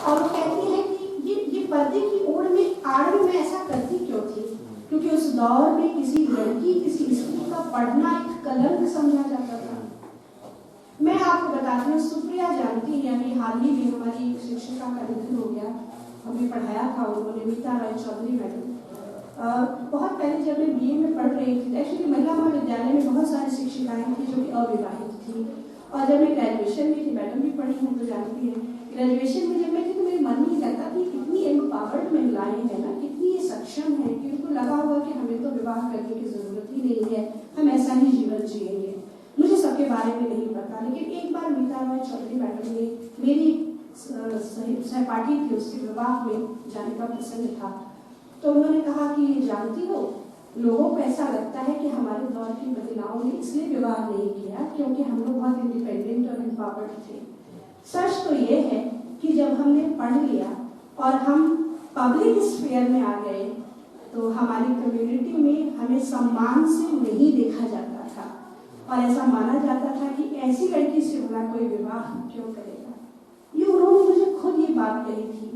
और वो कहती है कि ये पर्दे की ओर में आड़ में मैं ऐसा करती क्यों थी, क्योंकि उस दौर में किसी लड़की किसी स्त्री का पढ़ना एक कलंक समझा जाता था। मैं आपको बताती हूँ, सुप्रिया जानती है, अभी हाल ही में हमारी एक शिक्षिका का निधन हो गया, हमें पढ़ाया था उन्होंने, मीता राय चौधरी मैडम। बहुत पहले जब मैं बीए में पढ़ रही थी, एक्चुअली महिला महाविद्यालय में बहुत सारी शिक्षिकाएं थी जो कि अविवाहित थी, और जब मैं ग्रेजुएशन में थी, मैडम भी पढ़ी हूँ तो जानती है, ग्रेजुएशन में जब मैं थी तो मेरे मन में लगता था कितनी एम्पावर्ड महिलाएं हैं ना, कितनी ये सक्षम है कि उनको लगा हुआ कि हमें तो विवाह करने की जरूरत ही नहीं है, हम ऐसा ही जीवन जिएंगे। मुझे सबके बारे में नहीं पता, लेकिन एक बार मीता राय चौधरी मैडम ने, मेरी सहपाठी थी, उसके विवाह में जाने का प्रसंग था, तो उन्होंने कहा कि जानती हो, लोगों को ऐसा लगता है कि हमारे दौर की महिलाओं ने इसलिए विवाह नहीं किया क्योंकि हम लोग बहुत इंडिपेंडेंट और एम्पावर्ड थे। सच तो ये है कि जब हमने पढ़ लिया और हम पब्लिक स्फीयर में आ गए तो हमारी कम्युनिटी में हमें सम्मान से नहीं देखा जाता था, और ऐसा माना जाता था कि ऐसी लड़की से भला कोई विवाह क्यों करेगा। ये उन्होंने मुझे खुद ये बात कही थी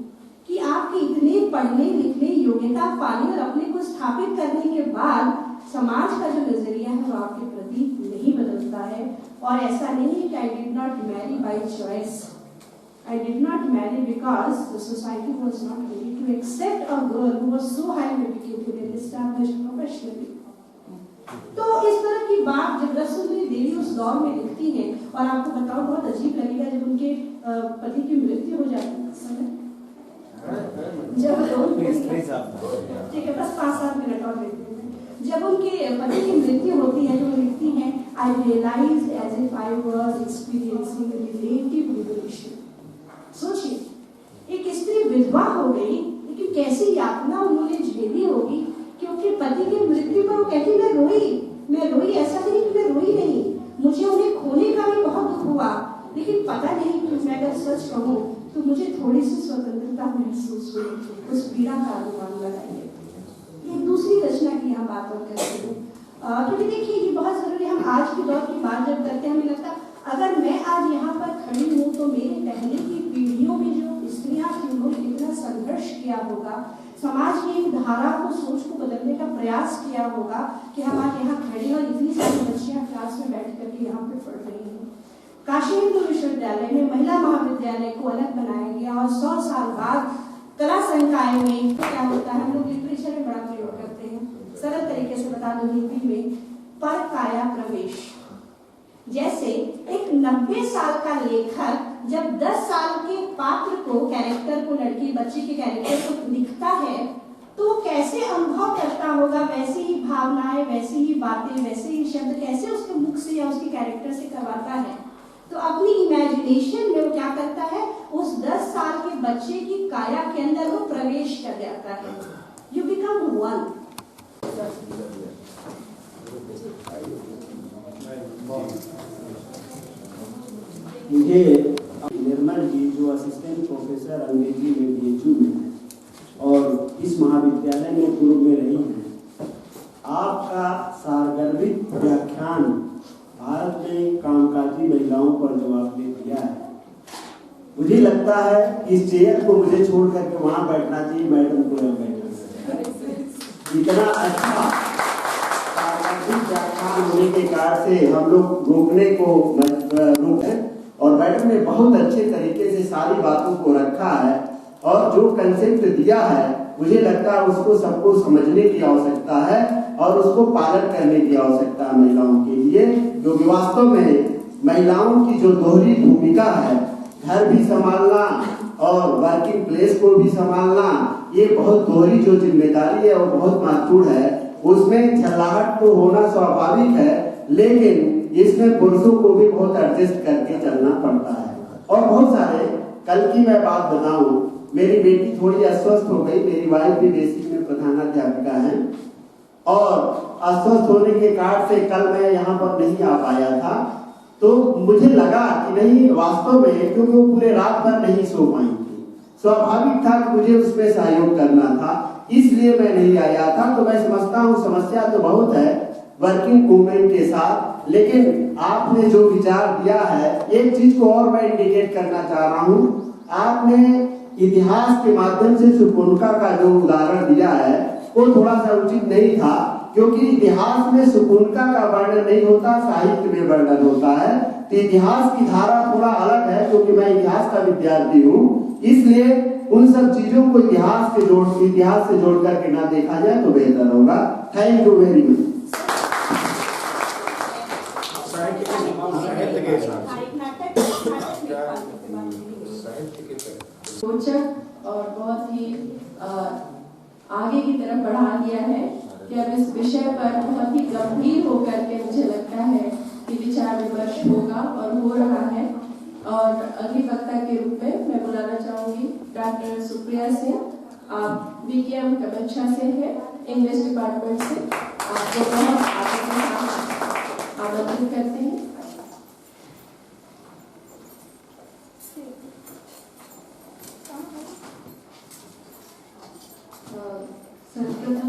कि आपके इतने पढ़ने लिखने योग्यता पाने और अपने को स्थापित करने के बाद समाज का जो नजरिया है वो आपके प्रति नहीं बदलता है। और ऐसा नहीं है कि I did not marry by choice, I did not marry because the society was not ready to accept a girl who was so highly educated and established professionally. तो इस तरह की बात जब रसूलुल्लाह देवी उस दौर में लिखती है, और आपको बताओ बहुत अजीब लगेगा, जब उनके पति की मृत्यु हो जाती है समय, जब ठीक है बस 5-7 मिनट और देखते हैं, जब उनके पति की मृत्यु होती है तो वो लिखती हैं, I realise as if I was experiencing relative liberation. सोचिए, एक स्त्री विधवा हो गई, लेकिन कैसी यातना उन्होंने झेली होगी, क्योंकि पति की मृत्यु पर वो कहती मैं रोई, ऐसा नहीं कि मैं रोई नहीं, मुझे उन्हें खोने का भी बहुत दुख हुआ, लेकिन पता नहीं कि मैं अगर सच कहूँ तो मुझे थोड़ी सी स्वतंत्रता महसूस हुई, उस पीड़ा का अनुमान लगाइए। एक दूसरी रचना की यहाँ बात और करते हैं, क्योंकि देखिए ये बहुत जरूरी है। हम आज के दौर की बात जब करते हैं, हमें लगता है अगर मैं आज यहाँ पर खड़ी हूँ तो मेरे पहले की पीढ़ियों में जो स्त्रियाँ थी उन्होंने कितना संघर्ष किया होगा, समाज की एक धारा को, सोच को बदलने का प्रयास किया होगा कि हम आज यहाँ खड़े और इतनी सारी बच्चियाँ क्लास में बैठ करके यहाँ पे पढ़ रही हैं। काशी हिंदू विश्वविद्यालय में महिला महाविद्यालय को अलग बनाया गया, और 100 साल बाद कला संकाय में क्या होता है, हम लोग लिटरेचर में बड़ा प्रयोग करते हैं, सरल तरीके से बता दो हिंदी में, पर काया प्रवेश। जैसे एक 90 साल का लेखक जब 10 साल के पात्र को, कैरेक्टर को, लड़की बच्ची के कैरेक्टर को लिखता है तो वो कैसे अनुभव करता होगा, वैसी ही भावनाएं, वैसी ही बातें, वैसे ही शब्द कैसे उसके मुख से या उसके कैरेक्टर से करवाता है। तो अपनी इमेजिनेशन में वो क्या करता है, उस 10 साल के बच्चे की काया के अंदर वो प्रवेश कर जाता है। You become one. मुझे निर्मल जी जो असिस्टेंट प्रोफेसर अंग्रेजी में बीएचयू में है और इस महाविद्यालय में पूर्व में रही हैं, आपका सारगर्भित व्याख्यान भारत में कामकाजी महिलाओं पर जो आपने दिया है, मुझे लगता है इस चेयर को मुझे छोड़ करके वहां बैठना चाहिए, मैडम को यहाँ बैठना चाहिए। इतना अच्छा सारगर्भित व्याख्यान होने के कारण से हम लोग रोकने को रोके, और मैडम ने बहुत अच्छे तरीके से सारी बातों को रखा है, और जो कंसेप्ट दिया है मुझे लगता है उसको सबको समझने की आवश्यकता है और उसको पालन करने की आवश्यकता है महिलाओं के लिए, जो कि वास्तव में महिलाओं की जो दोहरी भूमिका है, घर भी संभालना और वर्किंग प्लेस को भी संभालना, ये बहुत दोहरी जो जिम्मेदारी है वो बहुत महत्वपूर्ण है। उसमें झल्लाहट तो होना स्वाभाविक है, लेकिन इसमें पुरुषों को भी बहुत एडजस्ट करके चलना पड़ता है। और बहुत सारे, कल की मैं बात बताऊं, मेरी बेटी थोड़ी अस्वस्थ हो गई, मेरी वाइफ भी बेसिक में प्रधानाध्यापिका है, और अस्वस्थ होने के कारण से कल मैं यहाँ पर नहीं आ पाया था। तो मुझे लगा कि नहीं, वास्तव में क्योंकि वो पूरे रात भर नहीं सो पाई थी, स्वाभाविक था कि मुझे उसमें सहयोग करना था, इसलिए मैं नहीं आया था। तो मैं समझता हूँ समस्या तो बहुत है वर्किंग वुमेन के साथ, लेकिन आपने जो विचार दिया है, एक चीज को और मैं इंडिकेट करना चाह रहा हूँ। आपने इतिहास के माध्यम से सुपोनका का जो उदाहरण दिया है वो थोड़ा सा उचित नहीं था, क्योंकि इतिहास में सुपोनका का वर्णन नहीं होता, साहित्य में वर्णन होता है। तो इतिहास की धारा थोड़ा अलग है, क्योंकि मैं इतिहास का विद्यार्थी हूँ, इसलिए उन सब चीजों को इतिहास से जोड़ करके ना देखा जाए तो बेहतर होगा। Thank you very much. रोचक और बहुत ही आगे की तरफ बढ़ा दिया है कि अब इस विषय पर बहुत ही गंभीर होकर के मुझे लगता है कि विचार विमर्श होगा और हो रहा है। और अगली वक्ता के रूप में मैं बुलाना चाहूंगी डॉक्टर सुप्रिया सिंह, आप बीकेएम कमच्छा से है, इंग्लिश डिपार्टमेंट से। आपको बहुत आमंत्रित करते हैं। सर्वप्रथम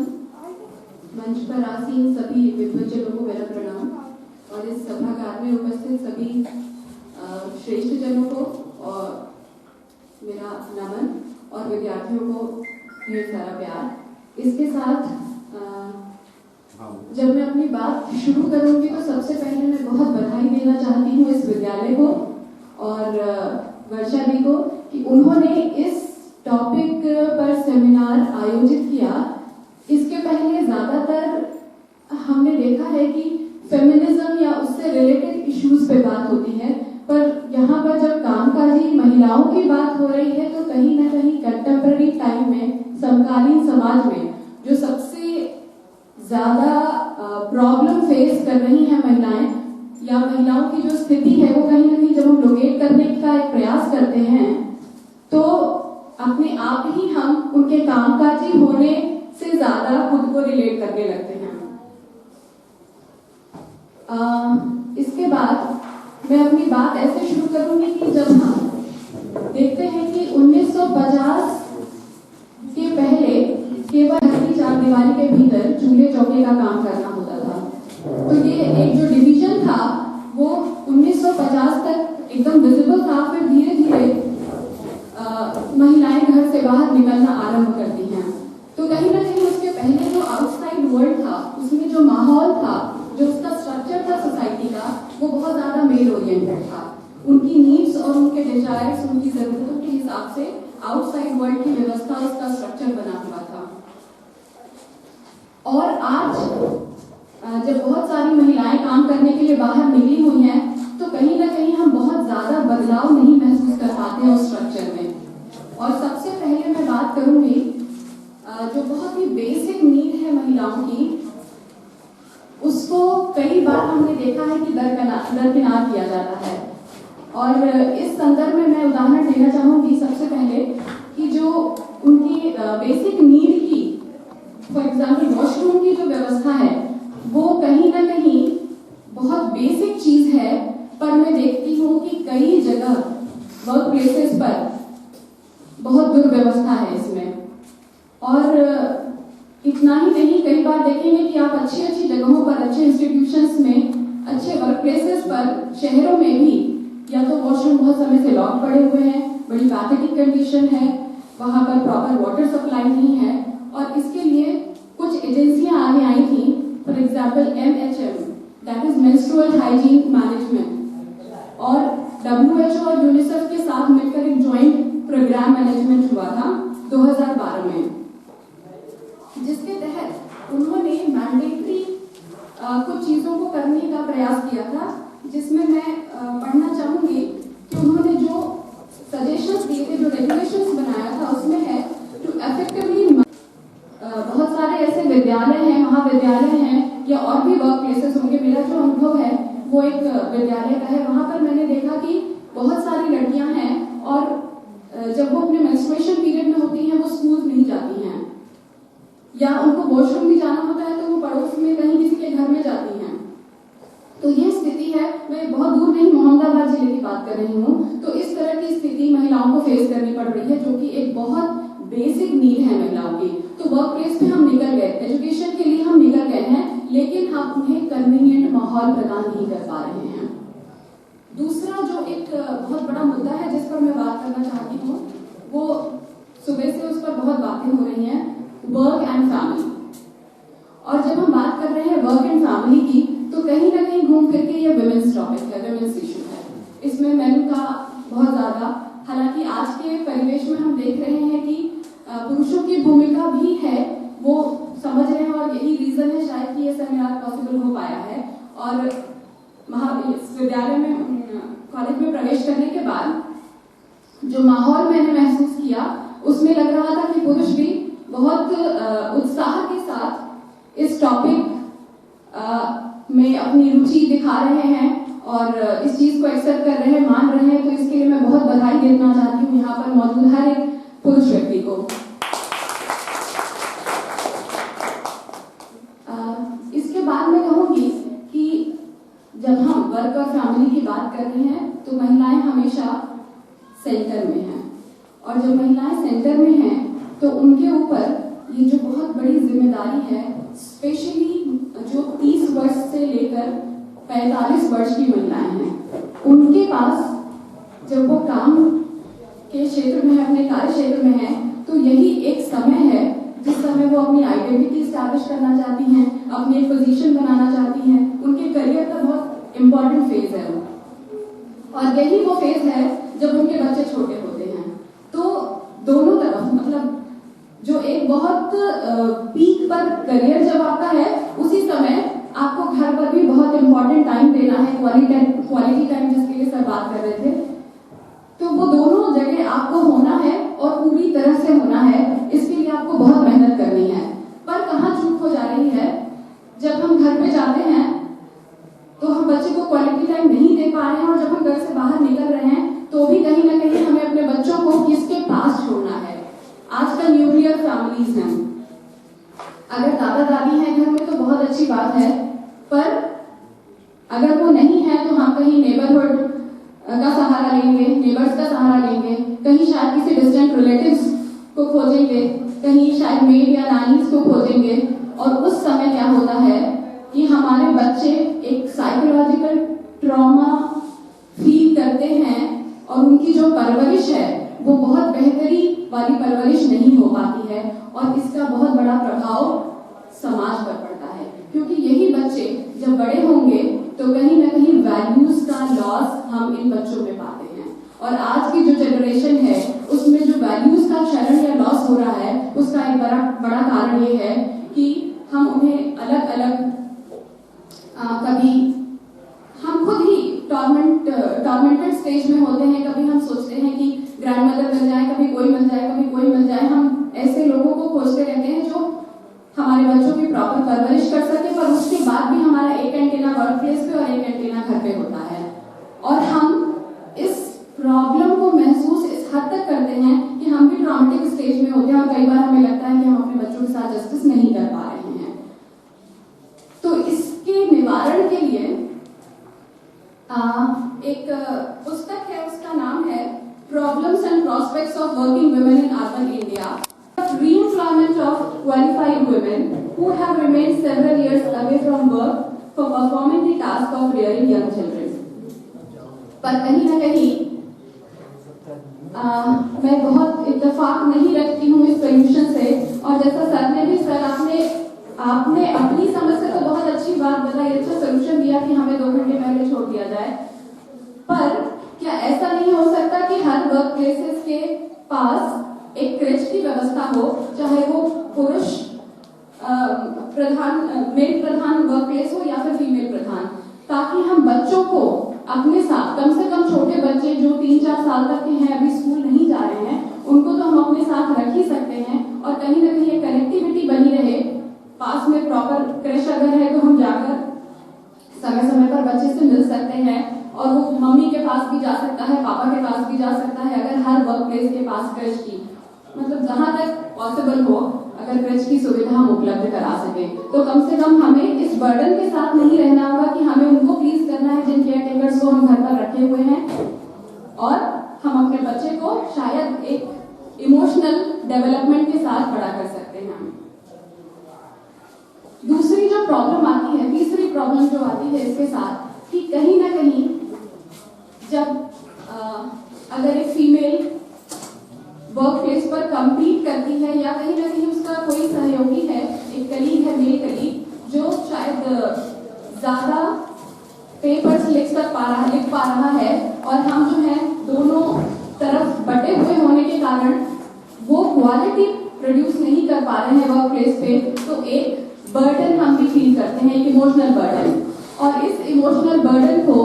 मंच पर आसीन सभी विद्वज्जनों को मेरा प्रणाम और इस सभागार में उपस्थित सभी श्रेष्ठ जनों को और मेरा नमन और विद्यार्थियों को ढेर सारा प्यार। इसके साथ जब मैं अपनी बात शुरू करूंगी तो सबसे पहले मैं बहुत बधाई देना चाहती हूँ इस विद्यालय को और वर्षा दी को कि उन्होंने इस टॉपिक पर सेमिनार आयोजित किया। इसके पहले ज्यादातर हमने देखा है कि फेमिनिज्म या उससे रिलेटेड इश्यूज पे बात होती है, पर यहाँ पर जब कामकाजी महिलाओं की बात हो रही है तो कहीं ना कहीं कंटेम्पररी टाइम में, समकालीन समाज में जो सबसे ज्यादा प्रॉब्लम फेस कर रही हैं महिलाएं या महिलाओं की जो स्थिति है वो कहीं ना कहीं जब हम लोकेट करने का एक प्रयास करते हैं तो अपने आप ही हम उनके कामकाजी होने से ज्यादा खुद को रिलेट करने लगते हैं। इसके बाद मैं अपनी बात ऐसे शुरू करूंगी कि जब हम देखते हैं कि 1950 के पहले केवल घर की चार दीवारी के भीतर चूल्हे चौके का काम करना होता था, तो ये एक जो डिवीजन था वो 1950 तक एकदम विजिबल था। फिर धीरे धीरे महिलाएं घर से बाहर निकलना आरंभ करती हैं, तो कहीं ना कहीं उसके पहले जो आउटसाइड वर्ल्ड था उसमें जो माहौल था, जो उसका स्ट्रक्चर था सोसाइटी का, वो बहुत ज्यादा मेल ओरिएंटेड था। उनकी नीड्स और उनके डिजायर्स, उनकी जरूरतों के हिसाब से आउटसाइड वर्ल्ड की व्यवस्था, उसका स्ट्रक्चर बना हुआ था। और आज जब बहुत सारी महिलाएं काम करने के लिए बाहर निकली हुई हैं तो कहीं ना कहीं हम बहुत ज्यादा बदलाव नहीं महसूस कर पाते हैं उस स्ट्रक्चर में। और सबसे पहले मैं बात करूंगी जो बहुत ही बेसिक नीड है महिलाओं की, उसको कई बार हमने देखा है कि दरकिनार किया जाता है। और इस संदर्भ में मैं उदाहरण देना चाहूंगी सबसे पहले कि जो उनकी बेसिक नीड की, फॉर एग्जाम्पल वॉशरूम की जो व्यवस्था है वो कहीं ना कहीं बहुत बेसिक चीज है, पर मैं देखती हूँ कि कई जगह वर्क प्लेसेस पर बहुत दुर्व्यवस्था है इसमें। और इतना ही नहीं, कई बार देखेंगे कि आप अच्छी अच्छी जगहों पर, अच्छे इंस्टीट्यूशंस में, अच्छे वर्क प्लेसेस पर शहरों में भी या तो वॉशरूम बहुत समय से लॉक पड़े हुए हैं, बड़ी पैथेटिक कंडीशन है, वहां पर प्रॉपर वाटर सप्लाई नहीं है। और इसके लिए कुछ एजेंसियां आगे आई थी, for example MHM, that is menstrual hygiene management, और WHO और यूनिसेफ के साथ मिलकर एक ज्वाइंट प्रोग्राम मैनेजमेंट हुआ था 2012 में, जिसके तहत उन्होंने मैंडेटरी कुछ चीजों को करने का प्रयास किया था, जिसमें मैं पढ़ना चाहूंगी कि उन्होंने जो सजेशंस दिए थे, जो रेगुलेशंस बनाया था, उसमें है टू इफेक्टिवली बहुत सारे ऐसे विद्यालय हैं, महाविद्यालय हैं या और भी वर्क प्लेसेस होंगे। मेरा जो अनुभव है वो एक विद्यालय का है, वहां पर मैंने देखा कि बहुत सारी लड़कियां हैं और जब वो अपने मेंस्ट्रुएशन पीरियड में होती हैं वो स्कूल नहीं जाती हैं, या उनको वॉशरूम भी जाना होता है तो वो पड़ोस में कहीं किसी के घर में जाती हैं। तो ये स्थिति है, मैं बहुत दूर नहीं मोहम्मदाबाद जिले की बात कर रही हूँ। तो इस तरह की स्थिति महिलाओं को फेस करनी पड़ रही है, जो कि एक बहुत बेसिक नीड है महिलाओं की। तो वर्क प्लेस पे हम निकल गए, एजुकेशन के लिए हम निकल गए हैं, लेकिन हम उन्हें कन्वीनियंट माहौल प्रदान नहीं कर पा रहे हैं। दूसरा जो एक बहुत बड़ा मुद्दा है जिस पर मैं बात करना चाहती हूँ वो रही हैं वर्क एंड फैमिली। और जब हम बात कर रहे हैं वर्क एंड फैमिली की, तो कहीं ना कहीं घूम फिर के ये विमेंस टॉपिक है, विमेंस इशू है। इसमें मेन का बहुत ज्यादा, हालांकि आज के परिवेश में हम देख रहे हैं कि पुरुषों की भूमिका भी है, वो समझ रहे हैं, और यही रीजन है शायद कि ये सेमिनार पॉसिबल हो पाया है। और विद्यालय में, कॉलेज में प्रवेश करने के बाद जो माहौल मैंने महसूस किया, उसमें लग रहा था कि पुरुष भी बहुत उत्साह के साथ इस टॉपिक में अपनी रुचि दिखा रहे हैं और इस चीज को एक्सेप्ट कर रहे हैं, मान रहे हैं। तो इसके लिए मैं बहुत बधाई देना चाहती हूँ यहाँ पर मौजूद हर एक पुरुष व्यक्ति को। इसके बाद मैं कहूँगी कि जब हम वर्क और फैमिली की बात कर रहे हैं, तो महिलाएं हमेशा सेंटर में हैं, और जब महिलाएं सेंटर में हैं तो उनके ऊपर ये जो बहुत बड़ी जिम्मेदारी है, स्पेशली जो 30 वर्ष से लेकर 45 वर्ष की महिलाएं हैं, उनके पास जब वो काम के क्षेत्र में, अपने कार्य क्षेत्र में है, तो यही एक समय है जिस समय वो अपनी आइडेंटिटी स्टैब्लिश करना चाहती हैं, अपनी एक पोजीशन बनाना चाहती हैं। उनके करियर का बहुत इंपॉर्टेंट फेज है, और यही वो फेज है जब उनके बच्चे छोटे होते हैं। तो दोनों तरफ, मतलब जो एक बहुत पीक पर करियर जब आपका है, उसी समय आपको घर पर भी बहुत इंपॉर्टेंट टाइम देना है, क्वालिटी टाइम जिसके लिए सर बात कर रहे थे। तो वो दोनों जगह आपको होना है और पूरी तरह से होना है। इसके लिए आपको बहुत मेहनत करनी है। पर कहाँ चूक हो जा रही है, जब हम घर पे जाते हैं तो हम बच्चे को क्वालिटी टाइम नहीं दे पा रहे हैं, और जब हम घर से बाहर निकल रहे हैं तो भी कहीं ना कहीं हमें अपने बच्चों को किसके पास छोड़ना है। आजकल न्यूक्लियर फैमिलीज हैं, अगर दादा दादी हैं घर में तो बहुत अच्छी बात है, पर अगर वो नहीं है तो हम कहीं नेबरहुड का सहारा लेंगे, नेबर्स का सहारा लेंगे, कहीं शायद किसी डिस्टेंट रिलेटिव्स को खोजेंगे, कहीं शायद मेड या नानीज को खोजेंगे। और उस समय क्या होता है कि हमारे बच्चे एक साइकोलॉजिकल ट्रॉमा फील करते हैं, और उनकी जो परवरिश है वो बहुत बेहतरी वाली परवरिश नहीं हो पाती है, और इसका बहुत बड़ा प्रभाव समाज पर पड़ता है। क्योंकि यही बच्चे जब बड़े होंगे तो कहीं ना कहीं वैल्यूज का लॉस हम इन बच्चों में पाते हैं, और आज की जो जनरेशन है उसमें जो वैल्यूज का क्षरण या लॉस हो रहा है, उसका एक बड़ा कारण ये है कि हम उन्हें अलग अलग कभी हम खुद ही टॉर्मेंटेड स्टेज में होते हैं। कभी हम सोचते हैं कि ग्रैंड मदर मिल जाए, कभी कोई मिल जाए, कभी कोई मिल जाए। हम ऐसे लोगों को खोजते रहते हैं जो हमारे बच्चों की प्रॉपर परवरिश कर सके, पर उसके बाद भी हमारा एक एंटीना वर्क प्लेस पे और एक एंटीना घर पे होता है। और हम इस प्रॉब्लम को महसूस इस हद तक करते हैं कि हम भी ट्रॉमेटिक स्टेज में होते हैं, और कई बार हमें लगता है कि हम अपने बच्चों के साथ जस्टिस नहीं कर पा रहे हैं। तो इसके निवारण के लिए एक पुस्तक है, उसका नाम है problems and prospects of working women in urban India, re-employment of qualified women who have remained several years away from work for performing the task of rearing young children। पर कहीं ना कहीं मैं बहुत इत्तेफाक नहीं रखती हूँ इस सोल्यूशन से, और जैसा सर ने भी, सर आपने अपनी समझ से तो बहुत अच्छी बात बताई, अच्छा सोल्यूशन दिया कि हमें 2 घंटे पहले छोड़ दिया जाए। पर क्या ऐसा नहीं हो सकता कि हर वर्क प्लेसेस के पास एक क्रेच की व्यवस्था हो, चाहे वो पुरुष मेल प्रधान वर्क प्लेस हो या फिर फीमेल प्रधान, ताकि हम बच्चों को अपने साथ, कम से कम छोटे बच्चे जो 3-4 साल तक के हैं, अभी स्कूल नहीं जा रहे हैं, उनको तो हम अपने साथ रख ही सकते हैं, और कहीं ना कहीं एक कनेक्टिविटी बनी रहे। पास में प्रॉपर क्रेश अगर है तो हम जाकर समय समय पर बच्चे से मिल सकते हैं, और वो मम्मी के पास भी जा सकता है, पापा के पास भी जा सकता है, अगर हर वर्क प्लेस के पास क्रेच की, मतलब जहां तक पॉसिबल हो, अगर क्रेच की सुविधा हम उपलब्ध करा सके, तो कम से कम हमें इस बर्डन के साथ नहीं रहना होगा कि हमें उनको प्लीज करना है जिन केयर टेकर्स को हम घर पर रखे हुए हैं, और हम अपने बच्चे को शायद एक इमोशनल डेवलपमेंट के साथ बड़ा कर सकते हैं। दूसरी जो प्रॉब्लम आती है, तीसरी प्रॉब्लम जो आती है इसके साथ, कि कहीं ना कहीं जब अगर एक फीमेल वर्क प्लेस पर कंप्लीट करती है या कहीं ना कहीं उसका कोई सहयोगी है, एक कलीग है, मेल कलीग, जो शायद ज्यादा पेपर्स लिख पा रहा है और हम जो है दोनों तरफ बटे हुए होने के कारण वो क्वालिटी प्रोड्यूस नहीं कर पा रहे हैं वर्क प्लेस पे, तो एक बर्डन हम भी फील करते हैं, एक इमोशनल बर्डन। और इस इमोशनल बर्डन को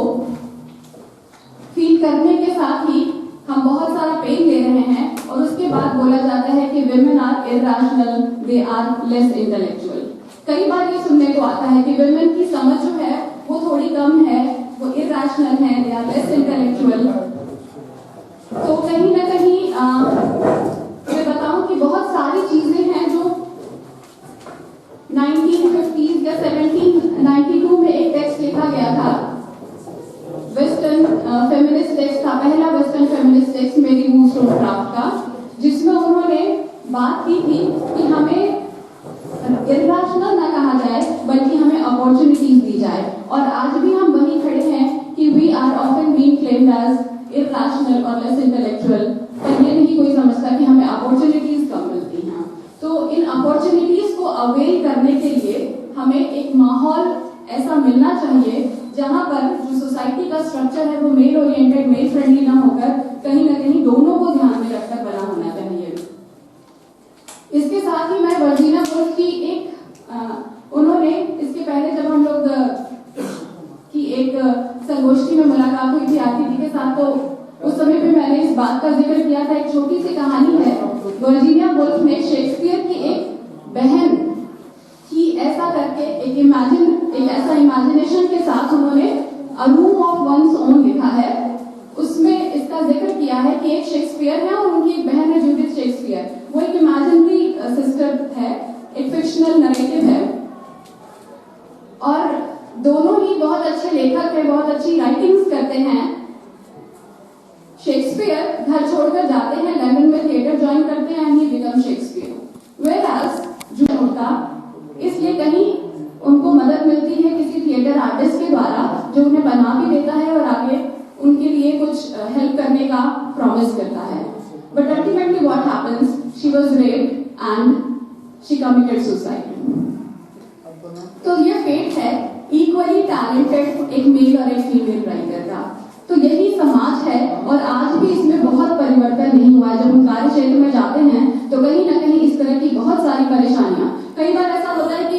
फील करने के साथ ही हम बहुत सारा पेन ले रहे हैं और उसके बाद बोला जाता है कि women are irrational, they are less intellectual। कई बार ये सुनने को आता है कि women की समझ जो है वो थोड़ी कम है, वो irrational है, they are less intellectual। तो कहीं ना कहीं मैं बताऊं कि बहुत सारी चीजें हैं जो 1950s या 1792 में एक टेक्स्ट लिखा गया था, वेस्टर्न फेमिनिस्ट टेक्स्ट था, पहला वेस्टर्न फेमिनिस्ट टेक्स्ट मेरी वूस्टोनक्राफ्ट का, जिसमें उन्होंने बात की थी कि हमें इर्रेशनल ना कहा जाए बल्कि हमें अपॉर्चुनिटीज दी जाए। और आज भी हम वही खड़े हैं कि we are often being claimed as irrational और लेस इंटेलेक्चुअल, पर ये नहीं कोई समझता कि हमें अपॉर्चुनिटीज कम मिलती हैं। तो इन अपॉर्चुनिटीज को अवेल करने के लिए हमें एक माहौल ऐसा मिलना चाहिए जहां पर जो सोसाइटी का स्ट्रक्चर है वो मेल ओरिएंटेड, मेल फ्रेंडली ना होकर कहीं ना कहीं दोनों को ध्यान में रखकर बना होना चाहिए। इसके साथ ही मैं वर्जीना वुल्फ की उन्होंने इसके पहले जब हम लोग की एक संगोष्ठी में मुलाकात हुई थी आरती के साथ, तो उस समय पे मैंने इस बात का जिक्र किया था। एक छोटी सी कहानी है, वर्जीनिया वुल्फ ने शेक्सपियर की एक बहन की ऐसा करके एक ऐसा इमेजिनेशन के साथ उन्होंने अ रूम ऑफ वंस ओन लिखा है। उसमें इसका जिक्र किया है कि एक शेक्सपियर है और उनकी एक बहन है जूडिथ शेक्सपियर। वो एक इमेजिनरी सिस्टर है, एक फिक्शनल नरेटिव है और दोनों ही बहुत अच्छे लेखक हैं, बहुत अच्छी राइटिंग्स करते हैं। शेक्सपियर घर छोड़कर जाते हैं, लंदन में थिएटर ज्वाइन करते हैं, he become Shakespeare. Whereas Judith इसलिए कहीं उनको मदद मिलती है किसी थिएटर आर्टिस्ट के द्वारा जो उन्हें बना भी देता है और आगे उनके लिए कुछ हेल्प करने का प्रॉमिस करता है। But ultimately what happens, she was raped and she committed suicide. तो ये फेट है इक्वली टैलेंटेड एक मेल और एक फीमेल राइटर का। तो यही समाज है और आज भी इसमें बहुत परिवर्तन नहीं हुआ। जब हम कार्य क्षेत्र में जाते हैं तो कहीं ना कहीं इस तरह की बहुत सारी परेशानियां, कई बार ऐसा होता है कि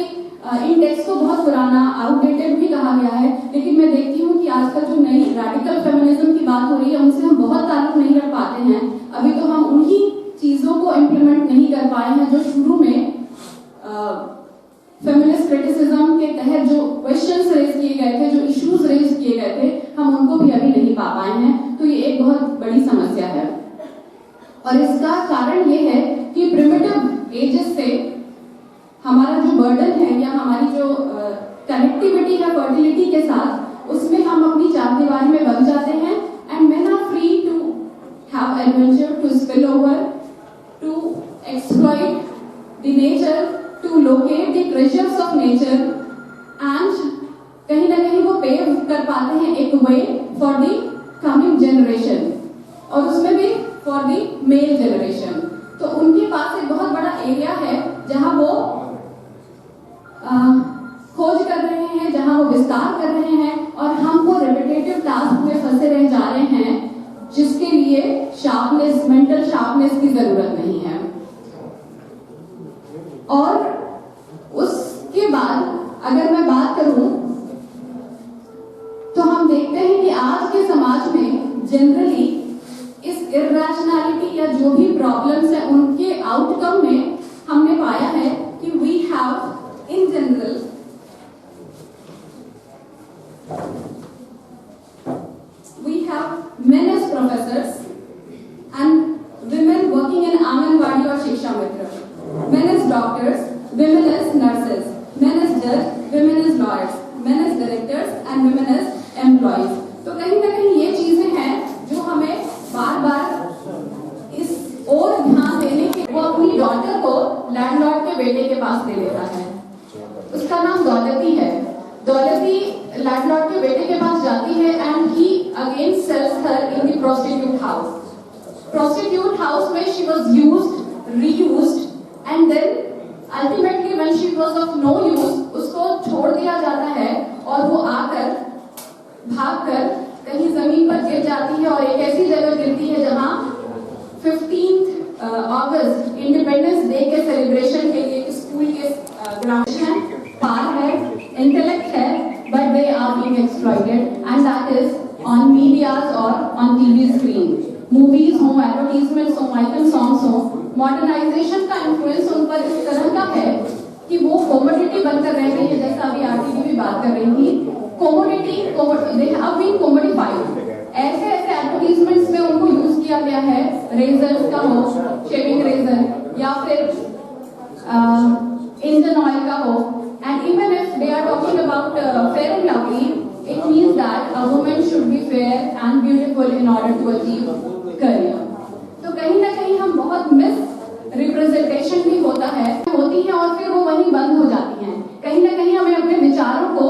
इन टेक्स्ट को बहुत पुराना, आउटडेटेड भी कहा गया है, लेकिन मैं देखती हूँ कि आजकल जो नई रैडिकल फेमिनिज्म की बात हो रही है उनसे हम बहुत ताल्लुक नहीं रख पाते हैं। अभी तो हम उन्हीं चीजों को इम्प्लीमेंट नहीं कर पाए हैं जो शुरू में फेमिनिस्ट क्रिटिसिज्म के तहत जो क्वेश्चंस रेज किए गए थे, जो इश्यूज रेज किए गए थे, हम उनको भी अभी नहीं पा पाए हैं। तो ये एक बहुत बड़ी समस्या है और इसका कारण ये है कि प्रिमिटिव एजेस से हमारा जो बर्डन है या हमारी जो कनेक्टिविटी है फर्टिलिटी के साथ, उसमें हम अपनी चारदीवारी में बंध जाते हैं and men are free to have adventure, to spill over, to exploit the nature, to locate the treasures of nature and कहीं ना कहीं वो पेव कर पाते हैं एक way for the coming generation और उसमें भी फॉर द मेल जनरेशन। तो उनके पास एक बहुत बड़ा एरिया है जहां वो खोज कर रहे हैं, जहां वो विस्तार कर रहे हैं और हम वो रिपीटेटिव टास्क में फंसे रह जा रहे हैं जिसके लिए शार्पनेस, मेंटल शार्पनेस की जरूरत नहीं है। और उसके बाद अगर मैं बात करूं तो हम देखते हैं कि आज के समाज में जनरली इस इर्रेशनैलिटी या जो भी प्रॉब्लम्स है उनके आउटकम में हमने पाया है कि we have in general men as professors and women working in Anganwadi or Shiksha Mitra, men as doctors, women as nurses, men as judge, women as lawyers, men as directors and women as employees। तो कहीं ना कहीं ये चीजें हैं जो हमें बार बार इस और ध्यान देने के, वो अपनी डॉटर को लैंडलॉर्ड के बेटे के पास दे देता है, उसका नाम दौलती है। दौलती लैंडलॉर्ड के बेटे के पास जाती है and he again sells her in the prostitute house. prostitute house में she was used, reused, and then ultimately when she was of no use, उसको छोड़ दिया जाता है और वो आकर भागकर कहीं जमीन पर गिर जाती है और एक ऐसी जगह गिरती है जहां 15th अगस्त इंडिपेंडेंस डे के सेलिब्रेशन के लिए स्कूल के ग्राउंड पार्क है, इंटेलेक्ट है, but they are being exploited, and that is on medias or on TV screen. Movies हो, advertisements हो, item songs हो, modernization का influence उन पर इस तरह का है कि वो commodity बनकर रह गई है, जैसा अभी आरती भी बात कर रही थी, commodity, they have been commodified. ऐसे advertisements में उनको यूज किया गया है, razors का हो, shaving razor या फिर engine oil का हो, and even if they are talking about fair and lovely, it means that a woman should be fair and beautiful in order to achieve career. तो कहीं ना कहीं हम बहुत मिस रिप्रेजेंटेशन भी होती है और फिर वो वहीं बंद हो जाती हैं। कहीं ना कहीं हमें अपने विचारों को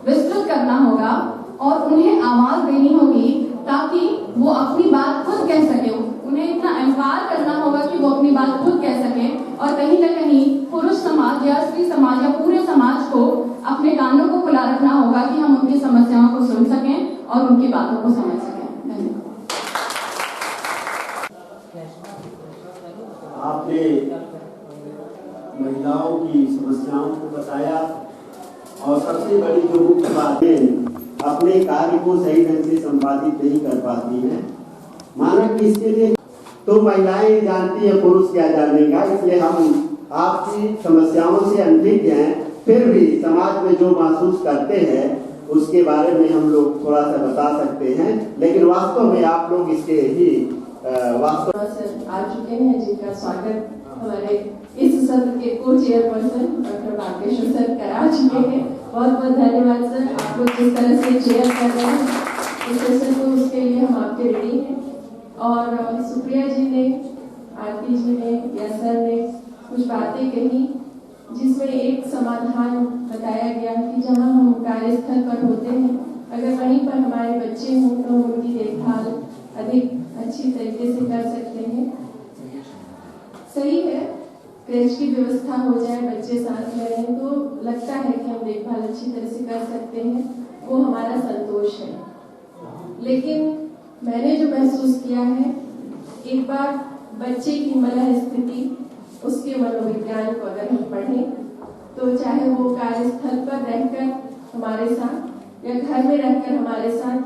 विस्तृत करना होगा और उन्हें आवाज देनी होगी ताकि वो अपनी बात खुद कह सके। उन्हें इतना एम्पावर करना होगा कि वो अपनी बात खुद कह सके और कहीं ना कहीं पुरुष समाज या स्त्री समाज या पूरे समाज को अपने कानों को खुला रखना होगा कि हम उनकी समस्याओं को सुन सकें और उनकी बातों को समझ सकें। धन्यवाद। आपने महिलाओं की समस्याओं को बताया और सबसे बड़ी जो मुख्य बात है, अपने कार्य को सही ढंग से संपादित नहीं कर पाती हैं। माना कि इसके लिए तो महिलाएं जानती है, पुरुष क्या जानेगा, इसलिए हम आपकी समस्याओं से अनभिज्ञ हैं, फिर भी समाज में जो महसूस करते हैं उसके बारे में हम लोग थोड़ा सा बता सकते हैं, लेकिन वास्तव में आप लोग इसके ही वास्तव आ चुके हैं, जिनका स्वागत हमारे इस सत्र के को चेयरपर्सन डॉक्टर भाग्येश्वर सर करा चुके हैं। बहुत बहुत धन्यवाद सर, आप लोग जिस तरह से चेयर कर रहे हैं इस सेशन को, उसके लिए हम आपके रेडी हैं। और सुप्रिया जी ने, आरती जी ने या सर ने कुछ बातें कही जिसमें एक समाधान बताया गया कि जहां हम कार्यस्थल पर होते हैं, अगर वहीं पर हमारे बच्चे हों तो हम उनकी देखभाल अधिक अच्छी तरीके से कर सकते हैं। सही है, क्रेच की व्यवस्था हो जाए, बच्चे साथ में रहें तो लगता है कि हम देखभाल अच्छी तरह से कर सकते हैं, वो हमारा संतोष है। लेकिन मैंने जो महसूस किया है, एक बार बच्चे की मनः स्थिति, उसके मनोविज्ञान को अगर हम पढ़ें तो चाहे वो कार्यस्थल पर रहकर हमारे साथ या घर में रहकर हमारे साथ,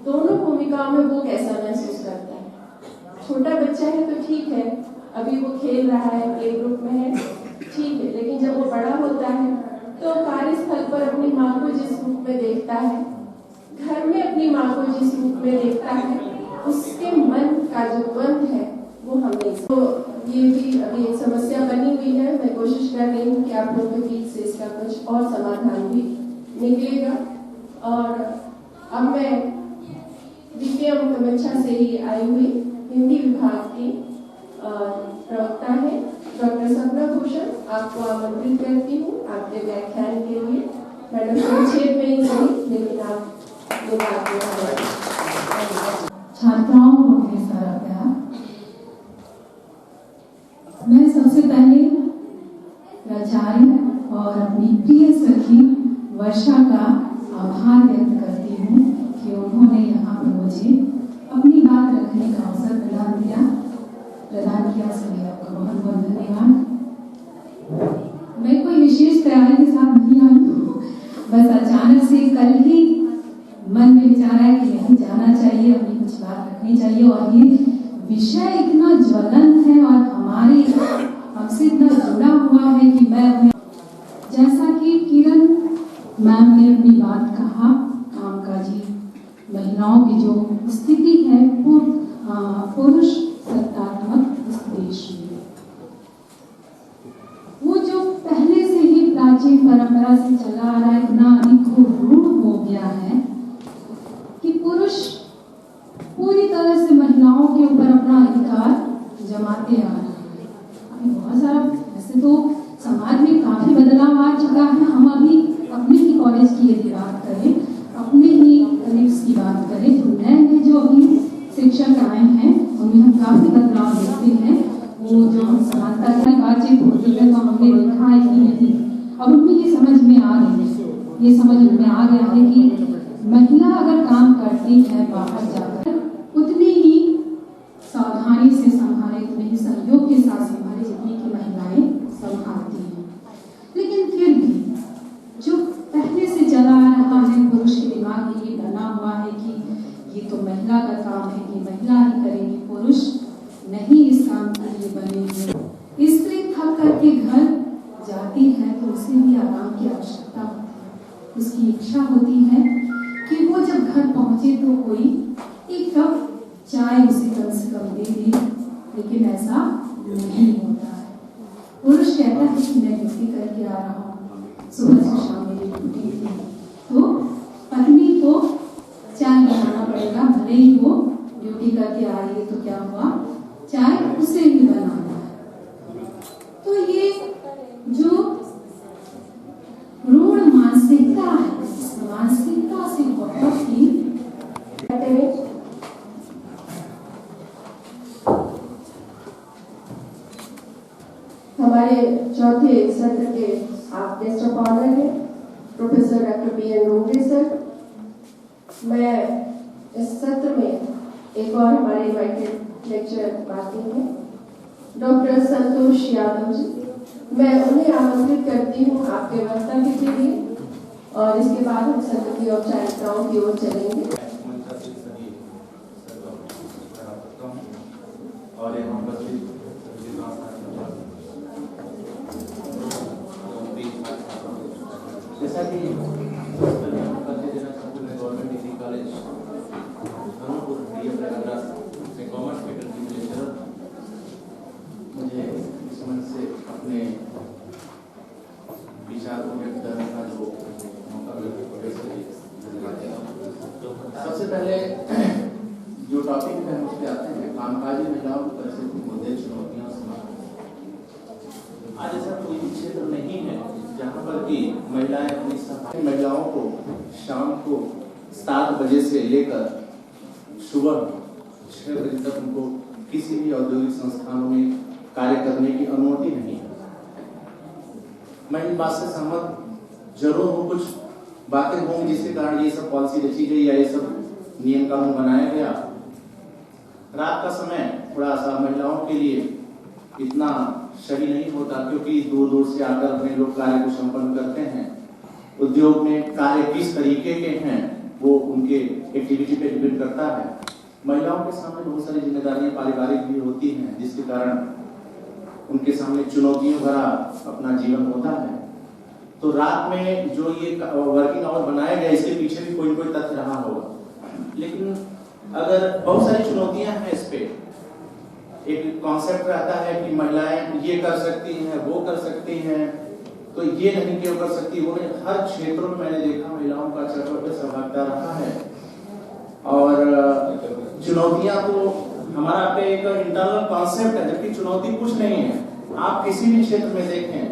दोनों भूमिकाओं में वो कैसा महसूस करता है। छोटा बच्चा है तो ठीक है, अभी वो खेल रहा है, प्ले ग्रुप में है, ठीक है, लेकिन जब वो बड़ा होता है तो कार्यस्थल पर अपनी माँ को जिस रूप में देखता है, घर में अपनी माँ को जिस रूप में देखता है, उसके मन का जो द्वंद्व है वो हम नहीं। तो ये भी अभी एक समस्या बनी हुई है। मैं कोशिश कर रही हूँ कि आप लोगों के बीच से इसका कुछ और समाधान भी निकलेगा। और अब मैं DPM कमच्छा से ही आई हुई हिंदी विभाग की प्रवक्ता है डॉक्टर सपना भूषण, आपको आमंत्रित करती हूँ आपके व्याख्यान के लिए। मैडम संक्षेप में ही सही, लेकिन आप ये बात छात्राओं को ढेर सारा प्यार। मैं सबसे पहले प्राचार्य और अपनी प्रिय सखी वर्षा का आभार व्यक्त करती हूँ कि उन्होंने यहाँ पर मुझे अपनी बात रखने का अवसर प्रदान किया। सभी आपका बहुत बहुत धन्यवाद। मैं कोई विशेष तैयारी के साथ नहीं आई हूँ, बस अचानक से कल ही मन में विचार आया कि नहीं जाना चाहिए, अपनी कुछ बात रखनी चाहिए। और ये विषय इतना ज्वलंत है और हमसे इतना जुड़ा हुआ है कि मैं अपने, जैसा कि किरण मैम ने अपनी बात कहा, कामकाजी महिलाओं की जो स्थिति है पुरुष सत्तात्मक इस देश में, वो जो पहले से ही प्राचीन परंपरा से चला आ रहा है, इतना अधिक रूढ़ हो गया है कि पुरुष पूरी तरह से महिलाओं के ऊपर अपना अधिकार जमाते आ रहे हैं। अभी बहुत सारा, वैसे तो समाज में काफी बदलाव आ चुका है। हम अभी अपने ही कॉलेज की यदि बात करें, अपने ही कॉलेज की बात करें, तो नए नए जो अभी शिक्षक आए हैं उनमें हम काफी समानता की बातचीत होती है तो हमने देखा है कि नहीं, अब उनमें ये समझ में आ गई है, ये समझ में आ गया है कि महिला अगर काम करती है बाहर जाकर उतनी ही सावधानी से संभाले, उतने ही सहयोग के साथ संभाले जितनी की महिलाएं संभालती हैं। लेकिन फिर भी जो पहले से चला आ रहा है, पुरुष के दिमाग में ये बना हुआ है कि ये तो महिला का काम है, ये महिला ही करेगी, पुरुष नहीं इस काम के लिए बने हुए। स्त्री थक करके घर जाती है तो उसे भी आराम की आवश्यकता होती है, उसकी इच्छा होती है कि वो जब घर पहुंचे तो कोई एक कप चाय उसे कम से कम दे दे, लेकिन ऐसा नहीं होता है। पुरुष कहता है कि मैं ड्यूटी करके आ रहा हूँ, सुबह से शाम मेरी ड्यूटी थी, तो पत्नी को चाय बनाना पड़ेगा, भले ही वो ड्यूटी करके आ रही है तो क्या हुआ, चाय उसे भी बनाना है। तो ये जो रूढ़ मानसिकता है, इस मानसिकता से बहुत ही हमारे चौथे सत्र के आप गेस्ट ऑफ ऑनर हैं professor doctor BN Dongre sir. मैं इस सत्र में एक और हमारे इनवाइटेड लेक्चर बाकी हैं डॉक्टर संतोष यादव जी। मैं उन्हें आमंत्रित करती हूँ आपके वक्तव्य के लिए और इसके बाद हम सत्र की औपचारिकताओं की ओर चलेंगे। और यहाँ पर जैसा कि गवर्नमेंट डिग्री कॉलेज धर्मपुर में कॉमर्स फैकल्टी में लेक्चरर, मुझे इस मंच से अपने विचार को व्यक्त करने का जो मौका मिला। सबसे पहले जो टॉपिक है उस पर आते हैं, कामकाजी महिलाओं की परिस्थिति, मुद्दे, चुनौतियां, समाधान। आज ऐसा कोई भी क्षेत्र नहीं है जहाँ पर कि महिलाएं अपनी सफाई, महिलाओं को शाम को 7 बजे से लेकर सुबह 6 बजे तक उनको किसी भी औद्योगिक संस्थानों में कार्य करने की अनुमति नहीं है। मैं इन बात से सहमत जरूर हूँ, कुछ बातें होंगी जिसके कारण ये सब पॉलिसी रची गई या ये सब नियम कानून बनाया गया। रात का समय थोड़ा सा महिलाओं के लिए इतना सही नहीं होता, क्योंकि दूर दूर से आकर अपने लोग कार्य को संपन्न करते हैं। उद्योग में कार्य किस तरीके के हैं वो उनके एक्टिविटी पे डिपेंड करता है। महिलाओं के सामने बहुत सारी जिम्मेदारियां पारिवारिक भी होती हैं, जिसके कारण उनके सामने चुनौतियों भरा अपना जीवन होता है। तो रात में जो ये वर्किंग आवर बनाया गया, इसके पीछे भी कोई कोई तथ्य रहा होगा। लेकिन अगर बहुत सारी चुनौतियां हैं इस पे, एक कॉन्सेप्ट रहता है कि महिलाएं ये कर सकती हैं, वो कर सकती हैं, तो ये नहीं क्यों कर सकती, वो नहीं। हर क्षेत्रों में मैंने देखा महिलाओं का चर्चा पे सहभागिता रहा है। और चुनौतियां तो हमारा पे एक इंटरनल कॉन्सेप्ट है, जबकि चुनौती कुछ नहीं है। आप किसी भी क्षेत्र में देखें,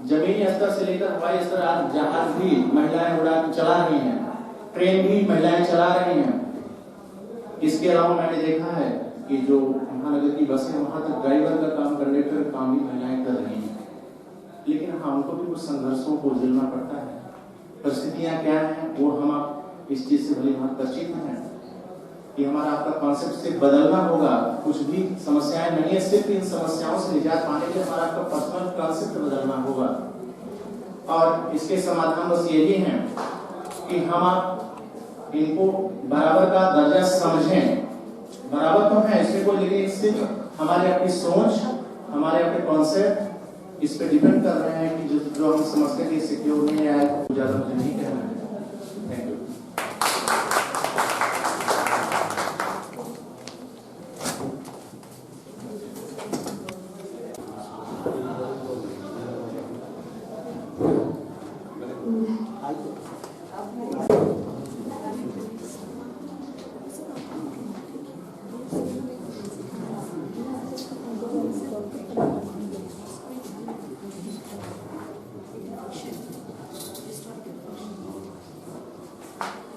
जमीनी स्तर से लेकर हवाई स्तर, आज जहाज भी महिलाएं उड़ा चला रही हैं, ट्रेन भी महिलाएं चला रही हैं। इसके अलावा मैंने देखा है कि जो महानगर की बसें, वहां तक ड्राइवर का काम, कंडक्टर का काम भी महिलाएं कर रही हैं। लेकिन हाँ, उनको भी कुछ संघर्षों को झेलना पड़ता है। परिस्थितियां क्या हैं वो हम आप इस चीज से भली भांति परिचित हैं कि हमारा आपका कॉन्सेप्ट से बदलना होगा। कुछ भी समस्याएं नहीं है, सिर्फ इन समस्याओं से निजात पाने के लिए हमारा आपका पर्सनल कॉन्सेप्ट बदलना होगा। और इसके समाधान बस यही है कि हम आप इनको बराबर का दर्जा समझें। बराबर तो है इसमें कोई, लेकिन सिर्फ हमारे अपनी सोच, हमारे अपने कॉन्सेप्ट इस पे डिपेंड कर रहे हैं कि जो हम समझते हैं कि सिक्योर नहीं आया, तो ज्यादा मुझे नहीं कहना है। Thank you.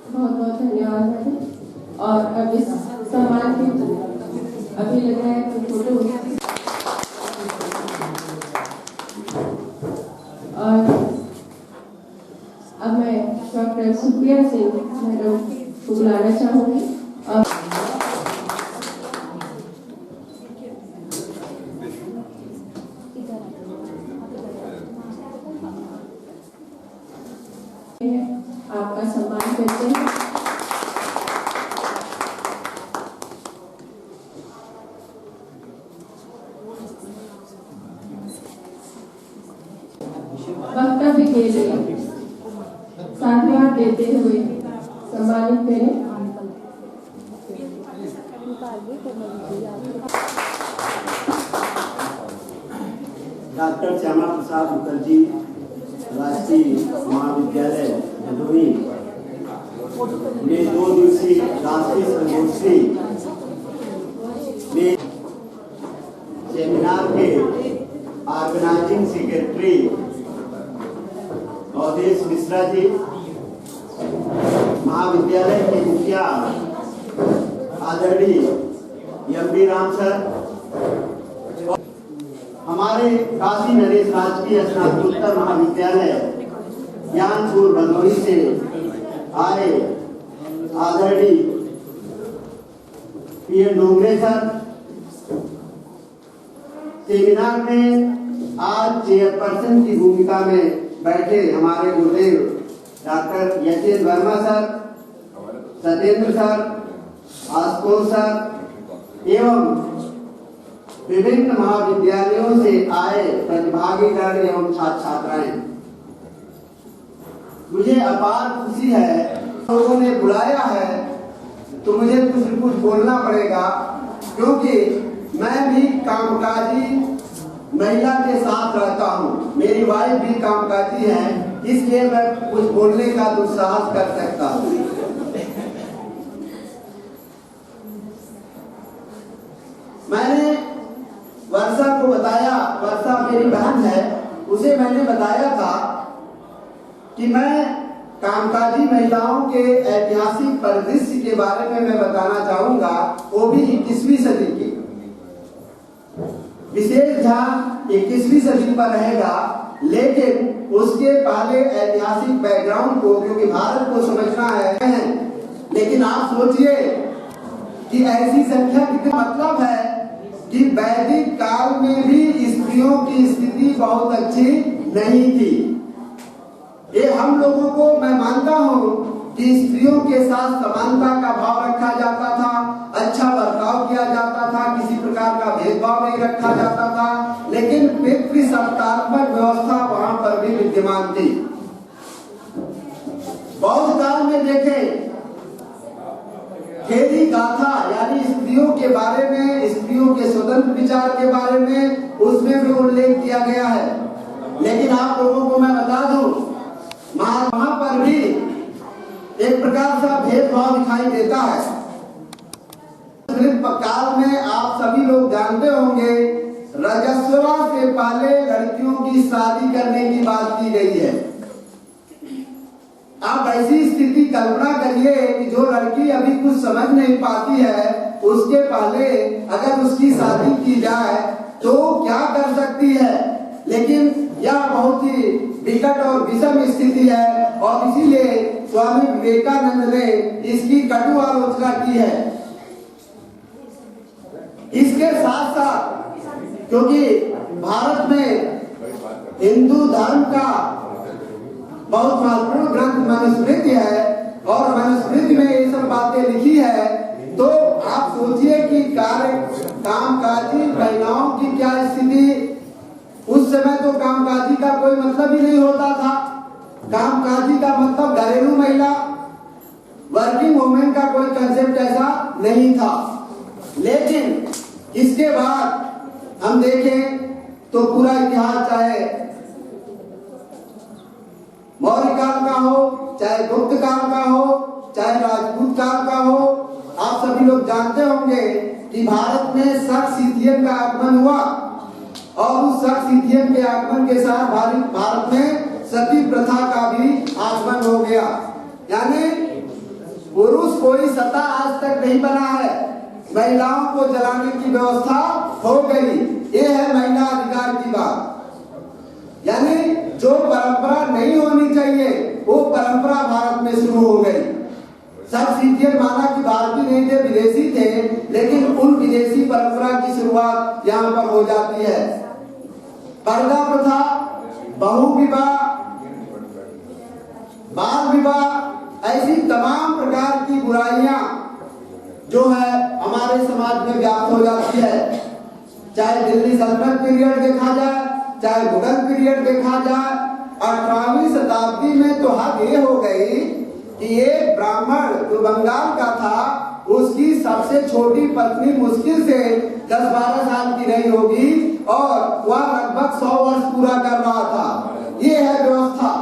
बहुत बहुत धन्यवाद मैडम। और अब इस सम्मान के अभी लग रहा है photo doctor Supriya Singh madam को बुलाना चाहूंगी। आपका सम्मान करते हैं। वक्तव्य के लिए साधुवाद देते हुए सम्मानित करें। डॉक्टर श्यामा प्रसाद मुखर्जी राष्ट्रीय महाविद्यालय भदोही में 2 दिवसीय राष्ट्रीय संगोष्ठी में सेमिनार के ऑर्गेनाइजिंग सेक्रेटरी अवधेश मिश्रा जी, महाविद्यालय के मुखिया आदरणीय एम.डी. राम सर, हमारे काशी नरेश राजकीय स्नातकोत्तर महाविद्यालय ज्ञानपुर भदोही से आए आदरणीय पी.एन. डोंगरे सर, सेमिनार में आज चेयरपर्सन की भूमिका में बैठे हमारे गुरुदेव doctor Yashen Varma sir, Satyendra sir, Ashutosh sir एवं विभिन्न महाविद्यालयों से आए प्रतिभागीगण एवं छात्र छात्राएं, मुझे अपार खुशी है। लोगों ने बुलाया है तो मुझे कुछ बोलना पड़ेगा, क्योंकि मैं भी कामकाजी महिला के साथ रहता हूँ, मेरी वाइफ भी कामकाजी है, इसलिए मैं कुछ बोलने का दुस्साहस कर सकता हूँ। मैंने वर्षा को बताया, वर्षा मेरी बहन है, उसे मैंने बताया था कि मैं कामकाजी महिलाओं के ऐतिहासिक परिदृश्य के बारे में मैं बताना चाहूंगा, वो भी 21वीं सदी के। विशेष ध्यान 21वीं सदी पर रहेगा, लेकिन उसके पहले ऐतिहासिक बैकग्राउंड को, क्योंकि भारत को समझना है। लेकिन आप सोचिए कि ऐसी संख्या कितना, मतलब है कि वैदिक काल में भी स्त्रियों की स्थिति बहुत अच्छी नहीं थी। ये हम लोगों को, मैं मानता हूँ कि स्त्रियों के साथ समानता का भाव रखा जाता था, अच्छा बर्ताव किया जाता था, किसी प्रकार का भेदभाव नहीं रखा जाता था, लेकिन पितृसत्तात्मक व्यवस्था वहां पर भी विद्यमान थी। बौद्ध काल में देखें, खेदी गाथा यानी स्त्रियों के बारे में, स्त्रियों के स्वतंत्र विचार के बारे में, उसमें भी उल्लेख किया गया है। लेकिन आप लोगों को मैं बता दूं, वहां पर भी एक प्रकार का भेदभाव दिखाई देता है। काल में आप सभी लोग जानते होंगे, रजस्वला से पहले लड़कियों की शादी करने की बात की गई है। आप ऐसी स्थिति कल्पना करिए कि जो लड़की अभी कुछ समझ नहीं पाती है, उसके पहले अगर उसकी शादी की जाए तो क्या कर सकती है। लेकिन यह बहुत ही विकट और विषम स्थिति है, और इसीलिए स्वामी विवेकानंद ने इसकी कटु आलोचना की है। इसके साथ साथ, क्योंकि भारत में हिंदू धर्म का बहुत महत्वपूर्ण ग्रंथ मनुस्मृति है, और मनुस्मृति में ये सब बातें लिखी है, तो आप सोचिए कि कामकाजी महिलाओं की क्या स्थिति। उस समय तो कामकाजी का कोई मतलब ही नहीं होता था। कामकाजी का मतलब घरेलू महिला, वर्किंग वुमेन का कोई कंसेप्ट ऐसा नहीं था। लेकिन इसके बाद हम देखें तो पूरा इतिहास, चाहे मौर्य काल का हो, चाहे गुप्त काल का हो, चाहे राजपूत काल का हो, आप सभी लोग जानते होंगे कि भारत में शक-सिथियन का आगमन हुआ, और उस शक-सिथियन के आगमन के साथ भारत में सती प्रथा का भी आगमन हो गया। यानी पुरुष कोई सत्ता आज तक नहीं बना है, महिलाओं को जलाने की व्यवस्था हो गई। ये है महिला अधिकार की बात। यानी जो परंपरा नहीं होनी चाहिए वो परंपरा भारत में शुरू हो गई। सब सिटियन माना कि भारतीय नहीं थे, विदेशी थे, लेकिन उन विदेशी परंपरा की शुरुआत यहाँ पर हो जाती है। पर्दा प्रथा, बहु विवाह, बाल विवाह, ऐसी तमाम प्रकार की बुराइयां जो है हमारे समाज में व्याप्त हो जाती है। चाहे दिल्ली सल्तनत पीरियड देखा जाए, चाहे मुगल पीरियड देखा जाए, 18वीं शताब्दी में तो हद ये हो गई कि एक ब्राह्मण जो बंगाल का था, उसकी सबसे छोटी पत्नी मुश्किल से 10-12 साल की रही होगी और वह लगभग 100 वर्ष पूरा कर रहा था। ये है व्यवस्था।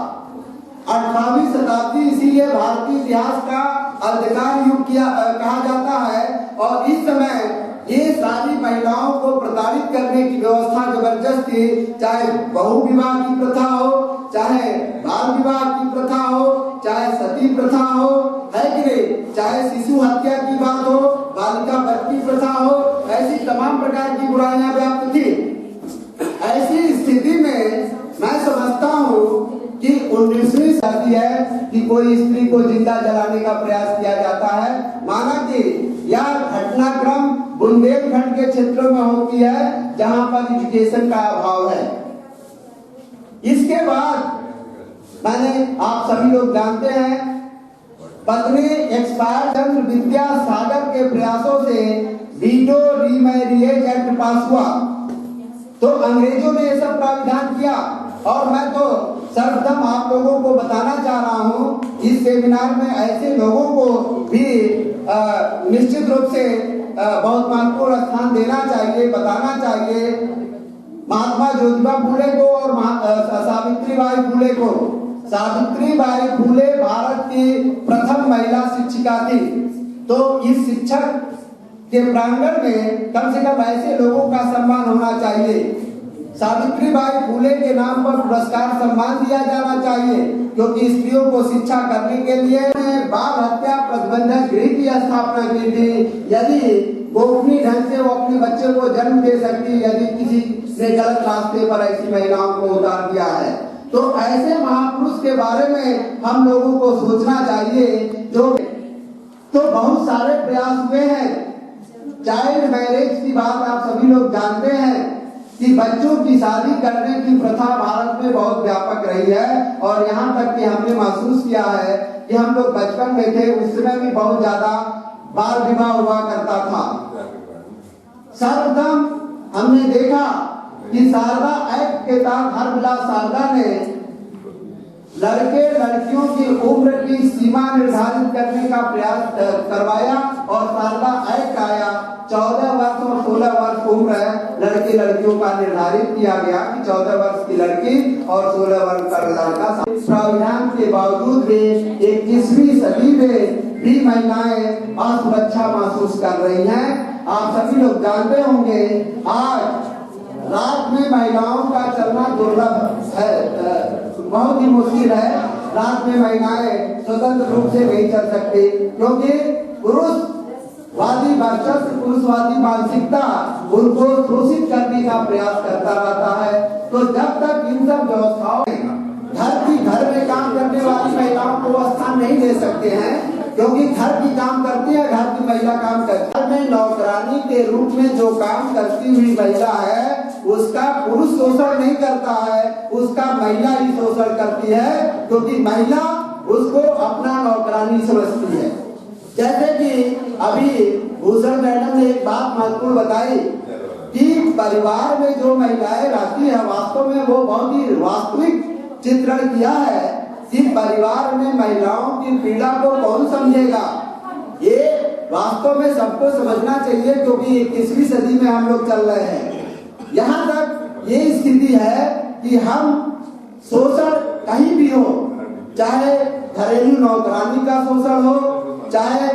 18वीं शताब्दी इसीलिए भारतीय इतिहास का अंधकार युग कहा जाता है। और इस समय ये सारी महिलाओं को प्रताड़ित करने की व्यवस्था जबरदस्त थी। चाहे बहु विवाह की प्रथा हो, चाहे बाल विवाह की प्रथा हो, चाहे सती प्रथा हो, है कि नहीं, चाहे शिशु हत्या की बात हो, बालिका वध की प्रथा हो, ऐसी तमाम प्रकार की बुराइयां व्याप्त थी। ऐसी स्थिति में मैं समझता हूँ कि 19वीं सदी है कि कोई स्त्री को जिंदा जलाने का प्रयास किया जाता है। माना कि यह घटनाक्रम बुंदेलखंड के क्षेत्रों में होती है जहां पर एजुकेशन का अभाव है। इसके बाद मैंने, आप सभी लोग जानते हैं, पत्नी एक्सपायर चंद्र विद्यासागर के प्रयासों से वीटो रीमैरिएज एक्ट पास हुआ। तो अंग्रेजों ने यह सब प्राविधान किया और मैं तो सर्वप्रथम आप लोगों को बताना चाह रहा हूँ, इस सेमिनार में ऐसे लोगों को भी निश्चित रूप से बहुत महत्वपूर्ण स्थान देना चाहिए, बताना चाहिए। महात्मा ज्योतिबा फूले को और सावित्रीबाई फूले को। सावित्रीबाई फूले भारत की प्रथम महिला शिक्षिका थी। तो इस शिक्षक के प्रांगण में कम से कम ऐसे लोगों का सम्मान होना चाहिए। सावित्रीबाई फूले के नाम पर पुरस्कार सम्मान दिया जाना चाहिए, क्योंकि स्त्रियों को शिक्षा करने के लिए बाल हत्या प्रतिबंधक गृह की स्थापना की थी। यदि गोपनीय ढंग से वो अपने बच्चे को जन्म दे सकती, यदि किसी ने गलत रास्ते पर ऐसी महिलाओं को उतार दिया है, तो ऐसे महापुरुष के बारे में हम लोगों को सोचना चाहिए। जो तो बहुत सारे प्रयास हुए हैं। चाइल्ड मैरिज की बात आप सभी लोग जानते हैं कि बच्चों की शादी करने की प्रथा भारत में बहुत व्यापक रही है। और यहाँ तक कि हमने महसूस किया है कि हम लोग बचपन में थे, उस समय भी बहुत ज्यादा बाल विवाह हुआ करता था। सर्वप्रथम हमने देखा कि शारदा एक्ट के तहत हरविलास शारदा ने लड़के लड़कियों की उम्र की सीमा निर्धारित करने का प्रयास करवाया और शारदा एक्ट आया। 14 वर्ष और 16 वर्ष उम्र लड़के लड़कियों का निर्धारित किया गया कि 14 वर्ष की लड़की और 16 वर्ष का लड़का। प्राविधान के बावजूद भी 21वीं सदी में भी महिलाएं असुरक्षा महसूस कर रही हैं। आप सभी लोग जानते होंगे, आज रात में महिलाओं का चलना दुर्लभ है, बहुत ही मुश्किल है। रात में महिलाएं स्वतंत्र रूप से नहीं चल सकती, क्योंकि पुरुषवादी वर्चस्व, पुरुषवादी मानसिकता उनको शोषित करने का प्रयास करता रहता है। तो जब तक इन सब व्यवस्थाओं घर में काम करने वाली महिलाओं को स्थान नहीं दे सकते हैं, क्योंकि घर की काम करती है, घर की महिला काम करती है। में नौकरानी के रूप में जो काम करती हुई महिला है, उसका पुरुष शोषण नहीं करता है, उसका महिला ही शोषण करती है, क्योंकि महिला उसको अपना नौकरानी समझती है। जैसे कि अभी भूषण मैडम ने एक बात महत्वपूर्ण बताई कि परिवार में जो महिलाएं रहती है, वास्तव में वो बहुत ही वास्तविक चित्रण किया है कि परिवार में महिलाओं की पीड़ा को कौन समझेगा। ये वास्तव में सबको समझना चाहिए, क्योंकि 21वीं सदी में हम लोग चल रहे हैं। यहाँ तक ये स्थिति है कि हम शोषण कहीं भी हो, चाहे घरेलू नौकरानी का शोषण हो, चाहे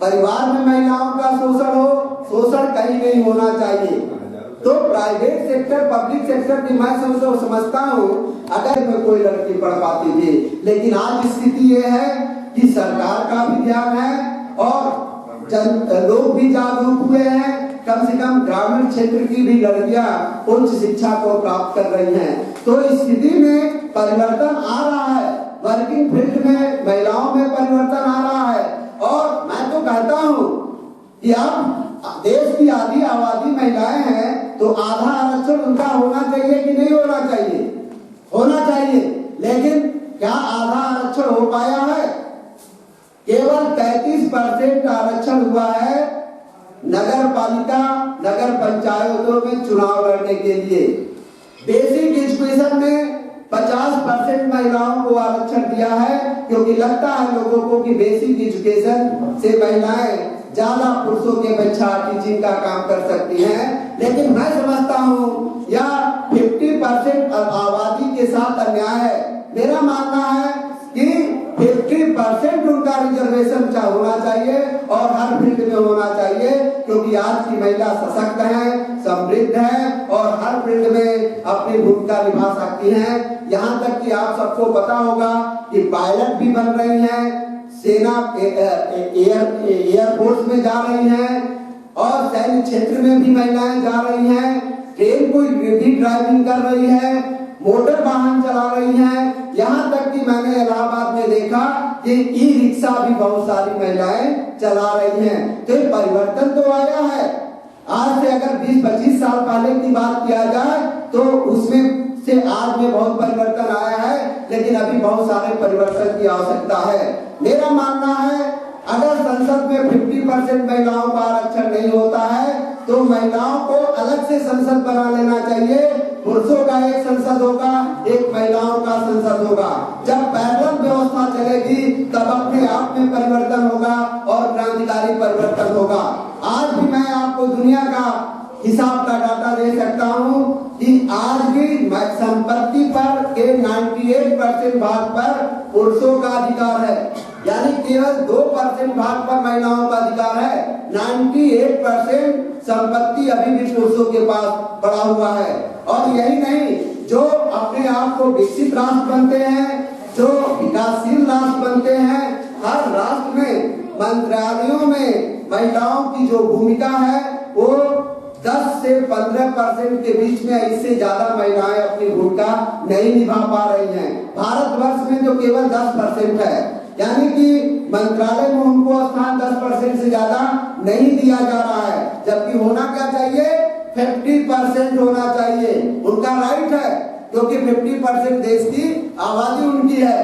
परिवार में महिलाओं का शोषण हो, शोषण कहीं नहीं होना चाहिए। तो प्राइवेट सेक्टर, पब्लिक सेक्टर की मैं समझता हूँ अगर में कोई लड़की पढ़ पाती थी, लेकिन आज स्थिति ये है कि सरकार का भी ध्यान है और लोग भी जागरूक हुए हैं। कम से कम ग्रामीण क्षेत्र की भी लड़कियां उच्च शिक्षा को प्राप्त कर रही हैं। तो इस स्थिति में परिवर्तन आ रहा है, वर्किंग फील्ड में महिलाओं में परिवर्तन आ रहा है। और मैं तो कहता हूँ कि अब देश की आधी आबादी महिलाएं हैं, तो आधा आरक्षण उनका होना चाहिए कि नहीं होना चाहिए? होना चाहिए। लेकिन क्या आधा आरक्षण हो पाया है? केवल 33% आरक्षण हुआ है नगर पालिका, नगर पंचायतों में चुनाव लड़ने के लिए। बेसिक एजुकेशन में 50% महिलाओं को आरक्षण दिया है, क्योंकि लगता है लोगों को कि बेसिक एजुकेशन से महिलाएं ज्यादा पुरुषों के अपेक्षा टीचिंग का काम कर सकती हैं। लेकिन मैं समझता हूँ यह 50% आबादी के साथ अन्याय है। मेरा मानना है कि 50% उनका रिजर्वेशन होना चाहिए और हर फील्ड में होना चाहिए, क्योंकि आज की महिला सशक्त है, समृद्ध है और हर फील्ड में अपनी भूमिका निभा सकती हैं। यहाँ तक कि आप सबको पता होगा कि पायलट भी बन रही हैं, सेना एयरफोर्स में जा रही हैं और सैन्य क्षेत्र में भी महिलाएं जा रही हैं, ट्रेन को भी ड्राइविंग कर रही है, मोटर वाहन चला रही हैं। यहाँ तक कि मैंने इलाहाबाद में देखा कि ई रिक्शा भी बहुत सारी महिलाएं चला रही हैं। तो परिवर्तन तो आया है। आज से अगर 20-25 साल पहले की बात किया जाए तो उसमें से आज में बहुत परिवर्तन आया है, लेकिन अभी बहुत सारे परिवर्तन की आवश्यकता है। मेरा मानना है अगर संसद में 50% महिलाओं का आरक्षण नहीं होता है तो महिलाओं को अलग से संसद बना लेना चाहिए। पुरुषों का एक संसद होगा, एक महिलाओं का संसद होगा। जब पैरेलल व्यवस्था चलेगी तब अपने आप में परिवर्तन होगा और क्रांतिकारी परिवर्तन होगा। आज भी मैं आपको दुनिया का हिसाब का डाटा दे सकता हूँ कि आज भी संपत्ति पर के 98% भाग पर पुरुषों का अधिकार है, यानी केवल 2% भाग पर महिलाओं का अधिकार है। 98% संपत्ति अभी भी पुरुषों के पास पड़ा हुआ है। और यही नहीं, जो अपने आप को विकसित राष्ट्र बनते हैं, जो विकासशील राष्ट्र बनते हैं, हर राष्ट्र में मंत्रालयों में महिलाओं की जो भूमिका है वो 10 से 15% के बीच में, इससे ज्यादा महिलाएं अपनी भूमिका नहीं निभा पा रही हैं। भारतवर्ष में जो केवल 10% है, यानी कि मंत्रालय में उनको स्थान 10% से ज्यादा नहीं दिया जा रहा है, जबकि होना क्या चाहिए? 50% होना चाहिए। उनका राइट है, क्योंकि 50% देश की आबादी उनकी है।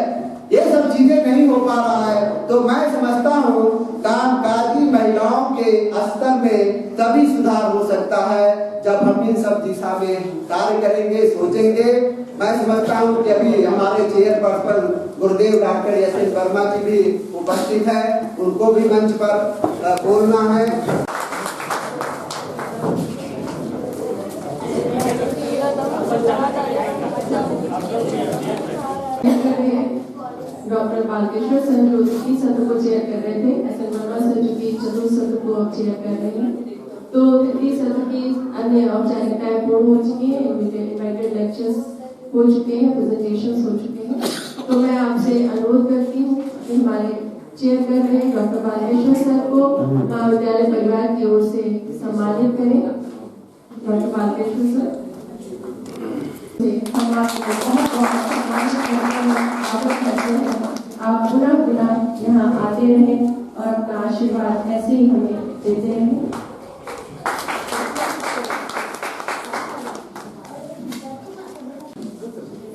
ये सब चीजें नहीं हो पा रहा है। तो मैं समझता हूँ कामकाजी महिलाओं के स्तर में तभी सुधार हो सकता है जब हम इन सब दिशा में कार्य करेंगे, सोचेंगे। मैं समझता हूँ कि अभी हमारे चेयरपर्सन गुरुदेव डॉक्टर एस.एन. वर्मा जी भी उपस्थित है, उनको भी मंच पर बोलना है। डॉक्टर बालकेश्वर सर जो तीसरे सत्र को चेयर कर रहे थे, एस.एन. वर्मा सर जो कि चतुर्थ सत्र को चेयर कर रहे हैं। तो तृतीय सत्र की अन्य औपचारिकताएं पूर्ण हो चुकी हैं, इनवाइटेड लेक्चर्स हो चुके हैं, प्रेजेंटेशंस हो चुके हैं। तो मैं आपसे अनुरोध करती हूँ कि हमारे चेयर कर रहे हैं डॉक्टर बालकेश्वर सर को महाविद्यालय परिवार की ओर से सम्मानित करें। डॉक्टर बालकेश्वर सर, हम आपको बहुत बहुत आप पुनः यहाँ आते रहें और अपना आशीर्वाद ऐसे ही हमें देते रहें।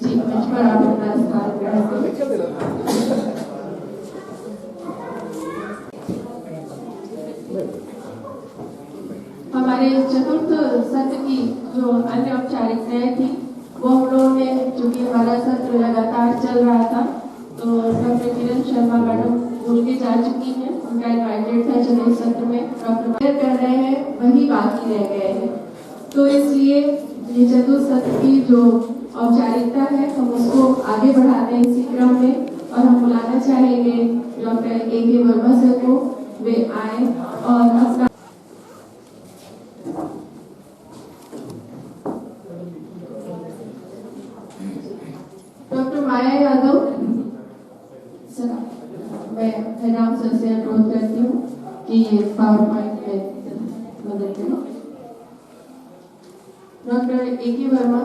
जी, मंच पर आप अपना स्थान ग्रहण करें। हमारे चतुर्थ सत्र की जो अन्य औपचारिकताएं थी वो हम लोगों ने, चूंकि हमारा सत्र लगातार चल रहा था, तो डॉक्टर किरण शर्मा मैडम बोल के जा चुकी हैं। उनका इन्वाइटेड था चलिए सत्र में डॉक्टर कर रहे हैं, वही बाकी रह गए हैं। तो इसलिए ये चतुर्थ सत्र की जो औपचारिकता है हम उसको आगे बढ़ाते हैं इसी क्रम में, और हम बुलाना चाहेंगे डॉक्टर ए.के. वर्मा सर को। वे आए और अपना डॉक्टर माया यादव सर, मैं राम सर से अनुरोध करती हूँ कि ये पावर पॉइंट में मदद करें। डॉक्टर ए.के. वर्मा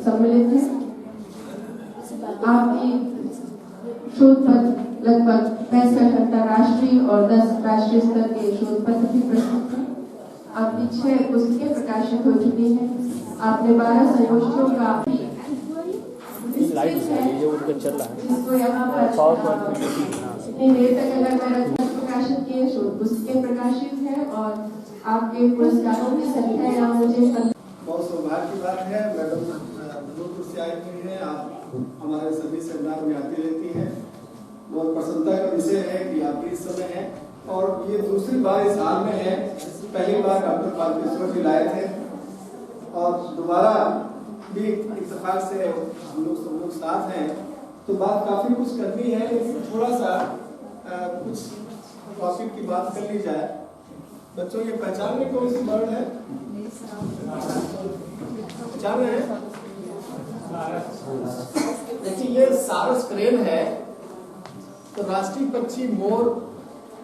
सम्मिलित है। आपकी शोध पत्र लगभग 65 अंतर्राष्ट्रीय और 10 राष्ट्रीय स्तर के शोध पत्र भी प्रस्तुत हैं। आपकी 6 पुस्तकें प्रकाशित हो चुकी हैं। आपने 12 संगोष्ठियों का जिसको यहाँ पर इतनी देर तक अलग अलग प्रकाशित किए, शोध पुस्तकें प्रकाशित हैं और आपके पुरस्कारों की संख्या यहाँ मुझे बहुत सौभाग्य की बात है। मैडम जोधपुर से आई हुई हैं, आप हमारे सभी सेमिनार में आती रहती हैं। बहुत प्रसन्नता का विषय है कि आप इस समय हैं और ये दूसरी बार इस हाल में है। पहली बार डॉक्टर पालकेश्वर जी लाए थे और दोबारा भी इत्तेफाक से हम लोग सब लोग साथ हैं, तो बात काफी कुछ करनी है, लेकिन थोड़ा सा कुछ टॉपिक की बात कर ली जाए। बच्चों ये पहचान में कौन सी बर्ड है? पहचान रहे हैं? देखिए ये सारस क्रेन है। तो राष्ट्रीय पक्षी मोर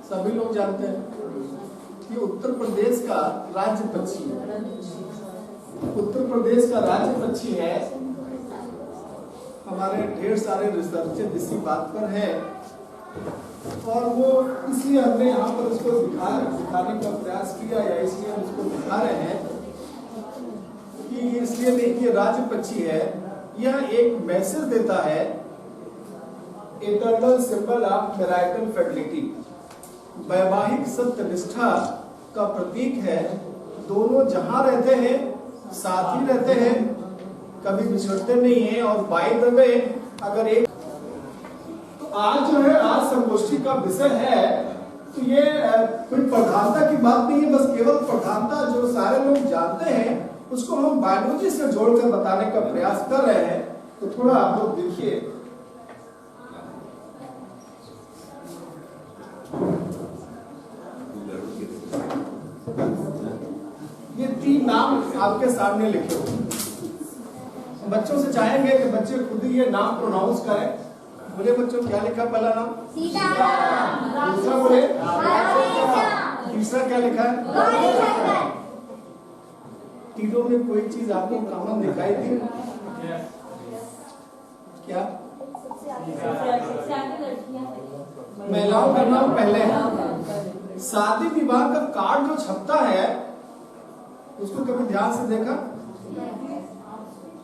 सभी लोग जानते हैं। ये उत्तर प्रदेश का राज्य पक्षी है। उत्तर प्रदेश का राज्य पक्षी है। हमारे ढेर सारे रिसर्चर इसी बात पर है और वो इसलिए हमने यहाँ पर इसको दिखाने का प्रयास किया, या इसलिए हम इसको दिखा रहे हैं कि इसलिए नहीं कि राज्य पक्षी है। यह एक मैसेज देता है, eternal symbol of marital Fidelity, वैवाहिक सत्यनिष्ठा का प्रतीक है। दोनों जहां रहते हैं साथ ही रहते हैं, कभी बिछड़ते नहीं हैं। और बाय द वे अगर एक तो आज जो है, आज संगोष्ठी का विषय है, तो ये कोई प्रधानता की बात नहीं है, बस केवल प्रधानता जो सारे लोग जानते हैं उसको हम बायोलॉजी से जोड़कर बताने का प्रयास कर रहे हैं। तो थोड़ा आप लोग देखिए, ये 3 नाम आपके सामने लिखे हुए। बच्चों से चाहेंगे कि बच्चे खुद ही ये नाम प्रोनाउंस करें। बोले बच्चों, क्या लिखा पहला नाम? सीताराम। दूसरा बोले? तीसरा क्या लिखा है? तीनों में कोई चीज आपको कॉमन दिखाई दी? क्या? महिलाओं का नाम पहले है। शादी विवाह का कार्ड जो छपता है उसको कभी ध्यान से देखा?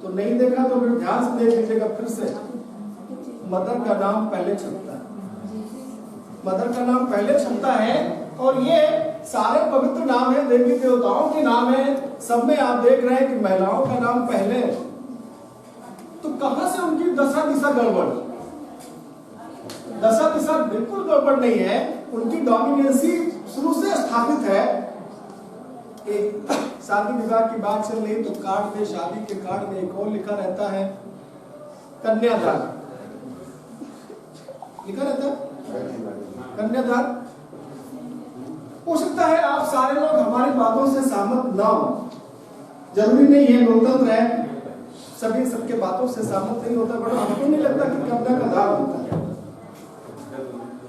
तो नहीं देखा तो फिर ध्यान से देख लीजिएगा फिर से। मदर का नाम पहले छपता है। मदर का नाम पहले छपता है और ये सारे पवित्र नाम है, देवी देवताओं के नाम है, सब में आप देख रहे हैं कि महिलाओं का नाम पहले। तो कहां से उनकी दशा दिशा गड़बड़? दशा दिशा बिल्कुल गड़बड़ नहीं है, उनकी डोमिनेंसी शुरू से स्थापित है। एक शादी विवाह की बात चल रही तो कार्ड में, शादी के कार्ड में एक और लिखा रहता है कन्यादान। लिखा रहता है कन्यादान। हो सकता है आप सारे लोग हमारी बातों से सहमत ना हो, जरूरी नहीं है, लोकतंत्र है, सभी सबके बातों से सहमत नहीं होता। बट हमको नहीं लगता कि कन्या का दान होता है।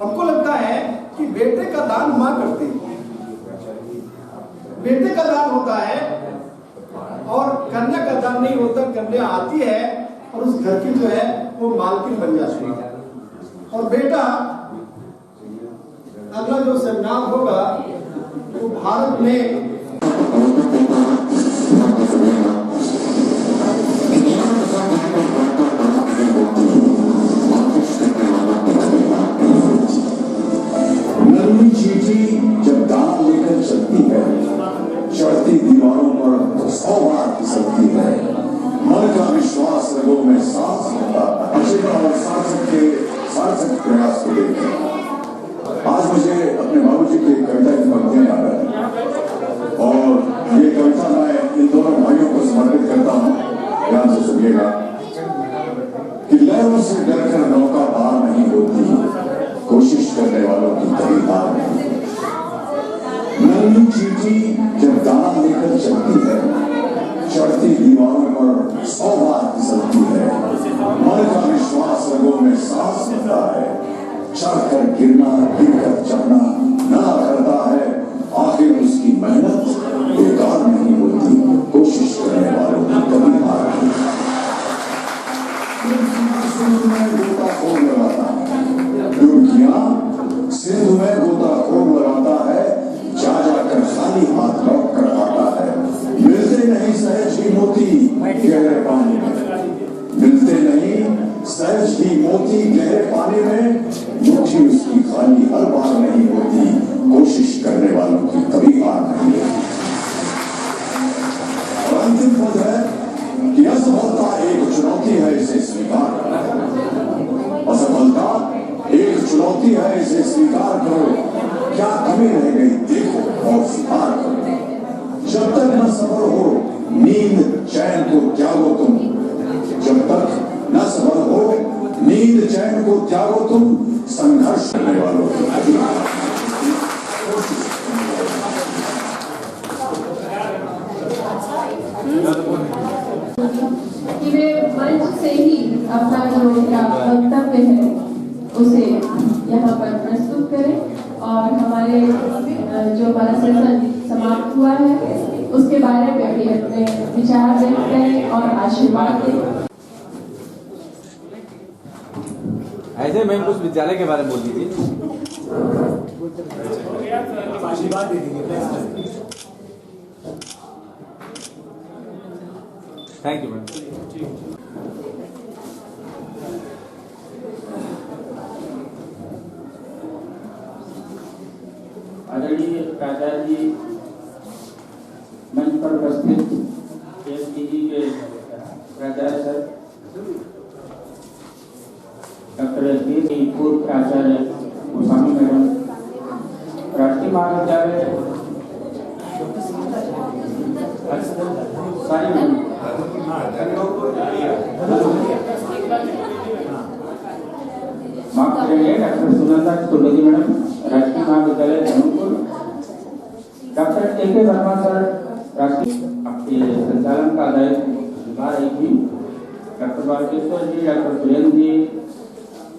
हमको लगता है कि बेटे का दान मां करती है, बेटे का दान होता है और कन्या का दान नहीं होता। कन्या आती है और उस घर की जो है वो मालकिन बन जाती है। और बेटा अगला जो सेमिनार होगा वो भारत में नन्ही चींटी जब दांत लेकर चलती है, चढ़ती दीवारों पर 100 बार फिसलती है। मन का विश्वास रगों में सांस लेता है और सार्थक प्रयास को देखते हैं। आज मुझे अपने बाबूजी की कविता की पंक्तियां याद आई और ये कविता मैं इन दोनों भाइयों को समर्पित करता हूँ। ध्यान से सुनिएगा कि लहरों से डरकर नौका पार नहीं होती, कोशिश करने वालों की कभी हार नहीं। नन्ही चींटी जब दांत लेकर चलती है, चढ़ती दीवारों पर 100 बार फिसलती है। मन का विश्वास रगों में सांस लेता है, चढ़कर गिरना, गिरकर चढ़ना ना करता है। आखिर उसकी मेहनत बेकार नहीं होती, कोशिश करने वालों की कभी हार नहीं। गहरे पानी में मिलते नहीं सहज ही मोती गहरे पानी में, मुट्ठी उसकी खाली हर बार नहीं होती, कोशिश करने वालों की कभी हार नहीं होती। और अंतिम पद है कि असफलता एक चुनौती है, इसे स्वीकार करो। असफलता एक चुनौती है, इसे स्वीकार करो। क्या कमी रह गई देखो और सुधार करो। जब तक न सफल हो नींद चैन को त्यागो तुम, जब तक न सफल हो नींद चैन को त्यागो तुम, संघर्ष करने वालों को कि वे मंच से ही अपना जो उनका वक्तव्य है उसे यहाँ पर प्रस्तुत करें और हमारे जो हमारा सेशन समाप्त हुआ है उसके बारे में भी अपने विचार व्यक्त करें और आशीर्वाद दें। ऐसे मैम कुछ विद्यालय के बारे में बोल दीजिए। आशीर्वाद दे दीजिए। Thank you ma'am. आदरणीय प्राचार्य जी, मंच पर उपस्थित एसपीजी के प्राचार्य सर, डॉक्टर एस पूर्व प्राचार्य गोस्वामी मैडम, राष्ट्रीय महाविद्यालय सारी माफ करेंगे, डॉक्टर सुनंदा चतुर्वेदी मैडम, राष्ट्रीय महाविद्यालय धर्मपुर, डॉक्टर ए के वर्मा सर, राष्ट्रीय आपके संचालन का दायित्व निभा रही थी, डॉक्टर बालकेश्वर जी, डॉक्टर सुरेंद्र जी,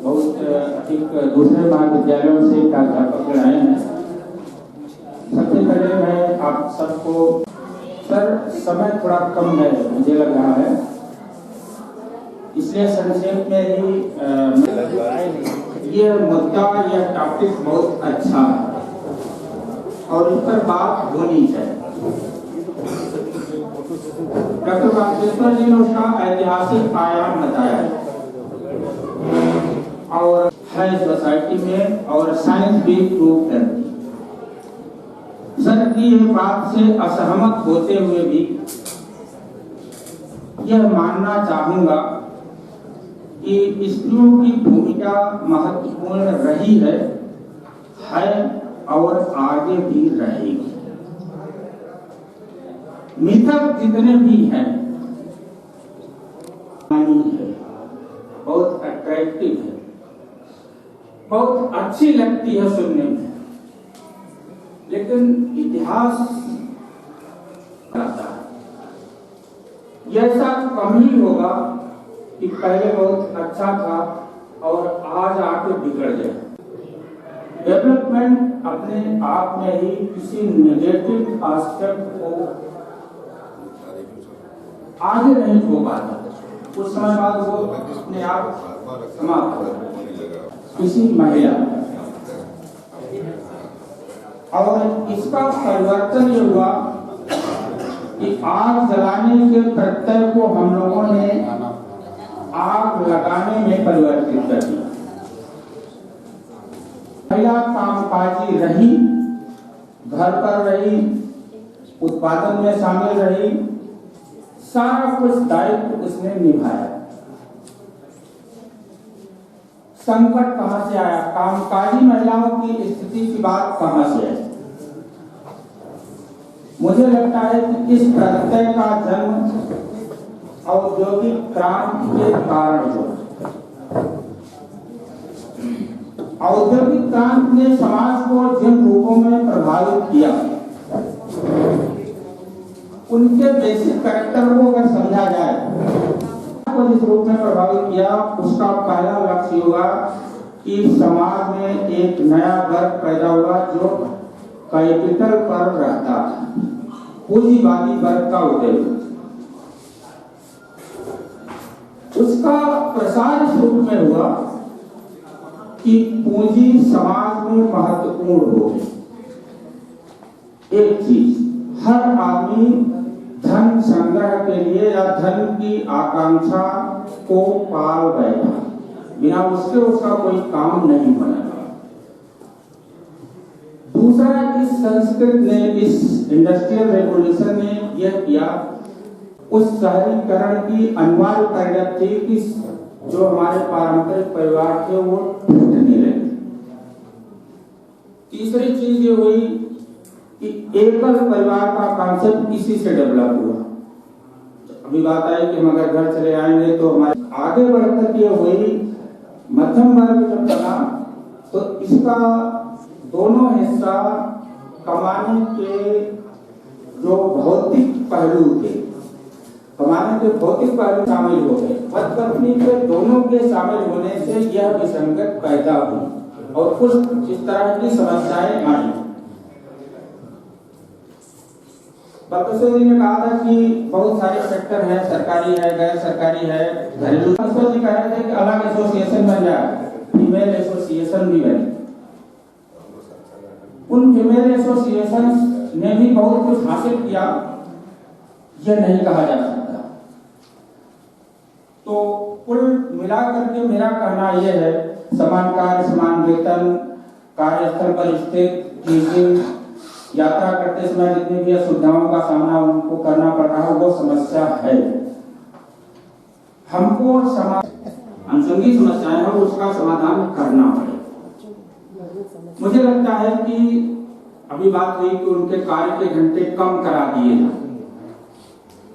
बहुत अधिक दूसरे महाविद्यालयों से प्राध्यापक आए हैं। सबसे पहले मैं आप सबको, सर समय थोड़ा कम है मुझे लग रहा है, इसलिए संक्षेप में ही ये मुद्दा, यह टॉपिक बहुत अच्छा है और इस पर बात होनी चाहिए। डॉक्टर बालकेश्वर जी ने उसका ऐतिहासिक आयाम बताया और है सोसाइटी में और साइंस भी प्रूव करती। सर की यह बात से असहमत होते हुए भी यह मानना चाहूंगा कि स्त्रियों की भूमिका महत्वपूर्ण रही है और आगे भी रहेगी। मिथक जितने भी हैं बहुत अट्रैक्टिव है, बहुत अच्छी लगती है सुनने में, लेकिन इतिहास आता है यह ऐसा कम ही होगा कि पहले बहुत अच्छा था और आज आके बिगड़ गया। डेवलपमेंट अपने आप में ही किसी नेगेटिव एस्पेक्ट को आगे नहीं हो पाता, कुछ समय बाद वो अपने आप समाप्त हो जाता। किसी महिला और इसका परिवर्तन ये हुआ कि आग जलाने के प्रत्यय को हम लोगों ने आग लगाने में परिवर्तित कर दिया। महिला कामकाजी रही, घर पर रही, उत्पादन में शामिल रही, सारा कुछ दायित्व उसने निभाया। संकट कहां से आया? कामकाजी महिलाओं की स्थिति की बात कहां से आई? मुझे लगता है कि इस प्रत्यय का जन्म औद्योगिक क्रांति के कारण हुआ। औद्योगिक क्रांति ने समाज को जिन रूपों में प्रभावित किया, उनके बेसिक कैरेक्टर को अगर समझा जाए तो जिस रूप में प्रभावित किया, उसका पहला लक्ष्य होगा कि समाज में एक नया वर्ग पैदा हुआ जो कैपिटल पर रहता है, पूंजीवादी वर्ग का उदय। उसका प्रसार इस रूप में हुआ कि पूंजी समाज में महत्वपूर्ण हो गई। एक चीज, हर आदमी धन संग्रह के लिए या धन की आकांक्षा को पाल बैठा, बिना उसके उसका कोई काम नहीं बनेगा। दूसरा, इस संस्कृत ने, इस इंडस्ट्रियल रेवोल्यूशन ने यह किया, उस शहरीकरण की अनिवार्य परिणति थी कि जो हमारे पारंपरिक परिवार थे वो टूटने लगे। तीसरी चीज ये हुई कि एकल परिवार का कॉन्सेप्ट इसी से डेवलप हुआ। अभी बात आई कि हम अगर घर चले आएंगे तो हमारे आगे बढ़कर ये हुई मध्यम वर्ग जब बना तो इसका दोनों हिस्सा कमाने के जो भौतिक पहलू थे, कमाने के भौतिक पहलू शामिल हो गए। पत्नी के दोनों के शामिल होने से यह विसंगत पैदा हुई और कुछ इस तरह की समस्याएं आई। प्रोफेसर जी ने कहा था कि बहुत सारे सेक्टर हैं, सरकारी है, गैर सरकारी है, घरेलू। प्रोफेसर जी कह रहे थे कि अलग एसोसिएशन बन जाए, फीमेल एसोसिएशन भी बने। उन फीमेल एसोसिएशन ने भी बहुत कुछ हासिल किया, यह नहीं कहा जा सकता। तो कुल मिलाकर के मेरा कहना यह है, समान कार्य समान वेतन, कार्यस्थल पर स्थित टीचिंग, यात्रा करते समय जितनी भी असुविधाओं का सामना उनको करना पड़ रहा है वो समस्या है। हमको अनुषंगिक समस्याएं हैं उसका समाधान करना पड़ेगा। मुझे लगता है कि अभी बात हुई कि उनके कार्य के घंटे कम करा दिए जाए,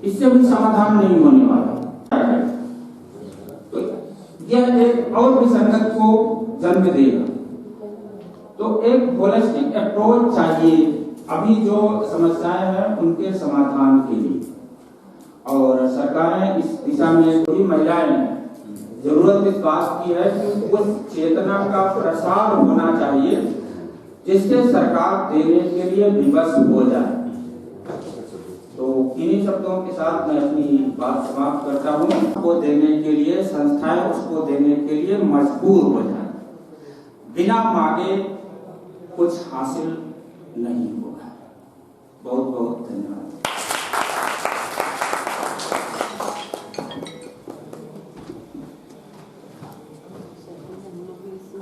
इससे भी समाधान नहीं होने वाला है। तो यह एक और विसंगत को जन्म देगा। तो एक होलिस्टिक अप्रोच चाहिए अभी जो समस्याएं हैं उनके समाधान के लिए, और सरकारें इस दिशा में पूरी महिलाएं जरूरत इस बात की है कि उस चेतना का प्रसार होना चाहिए जिससे सरकार देने के लिए विवश हो जाए। तो इन्हीं शब्दों के साथ मैं अपनी बात समाप्त करता हूँ। उसको देने के लिए संस्थाएं उसको देने के लिए मजबूर हो जाए, बिना मांगे कुछ हासिल नहीं होगा। बहुत बहुत धन्यवाद।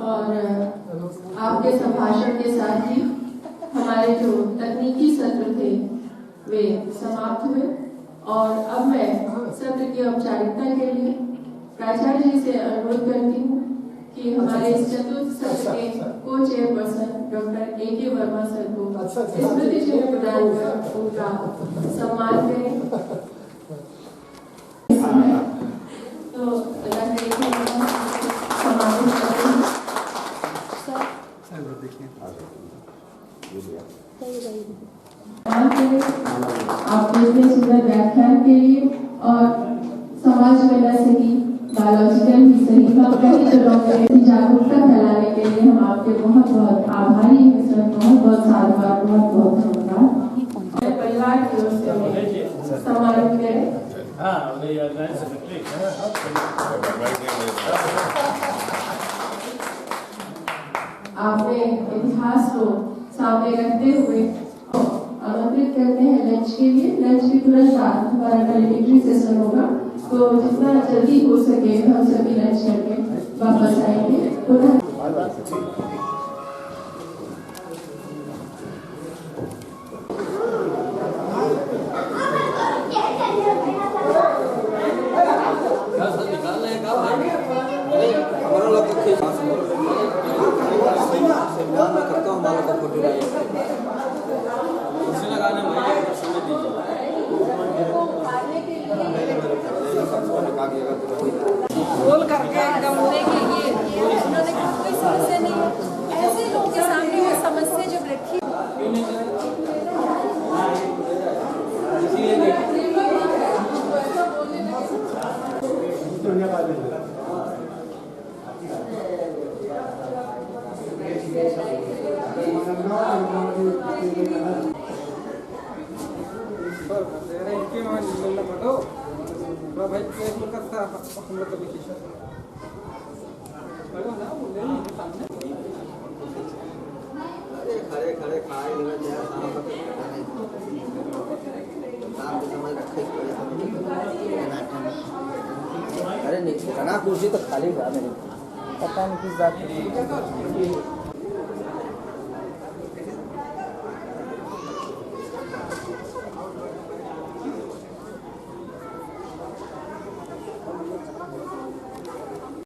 और आपके संभाषण के साथ ही हमारे जो तकनीकी सत्र थे वे समाप्त हुए, और अब मैं सत्र की औपचारिकता के लिए प्राचार्य जी से अनुरोध करती हूँ कि हमारे इस चतुर्थ सत्र के को chairperson doctor A K. Verma sir को स्मृति चिन्ह प्रदान कर उनका सम्मान करें। तो आपके इतने सुंदर व्याख्यान के लिए और समाज में न सही बायोलॉजिकल ही सही कई जगहों में जागरूकता फैलाने के लिए हम आपके बहुत बहुत आभारी हैं सर। बहुत बहुत साधुवाद, बहुत बहुत धन्यवाद। परिवार की ओर से सम्मानित करें। आपने इतिहास को सामने रखते हुए आमंत्रित करते हैं लंच के लिए। लंच के तुरंत बाद हमारा वैलेडिक्टरी सेशन होगा, तो जितना जल्दी हो सके हम सभी लंच करके वापस आएंगे। बोल करके एकदम होने के लिए उन्होंने कहा कोई समस्या नहीं है। ऐसे लोगों के सामने वो समस्या जब रखी खड़े खड़े खाए काम के समझ रखे अरे नहीं ठिकाना कुर्सी तो खाली था मेरे पता नहीं किस बात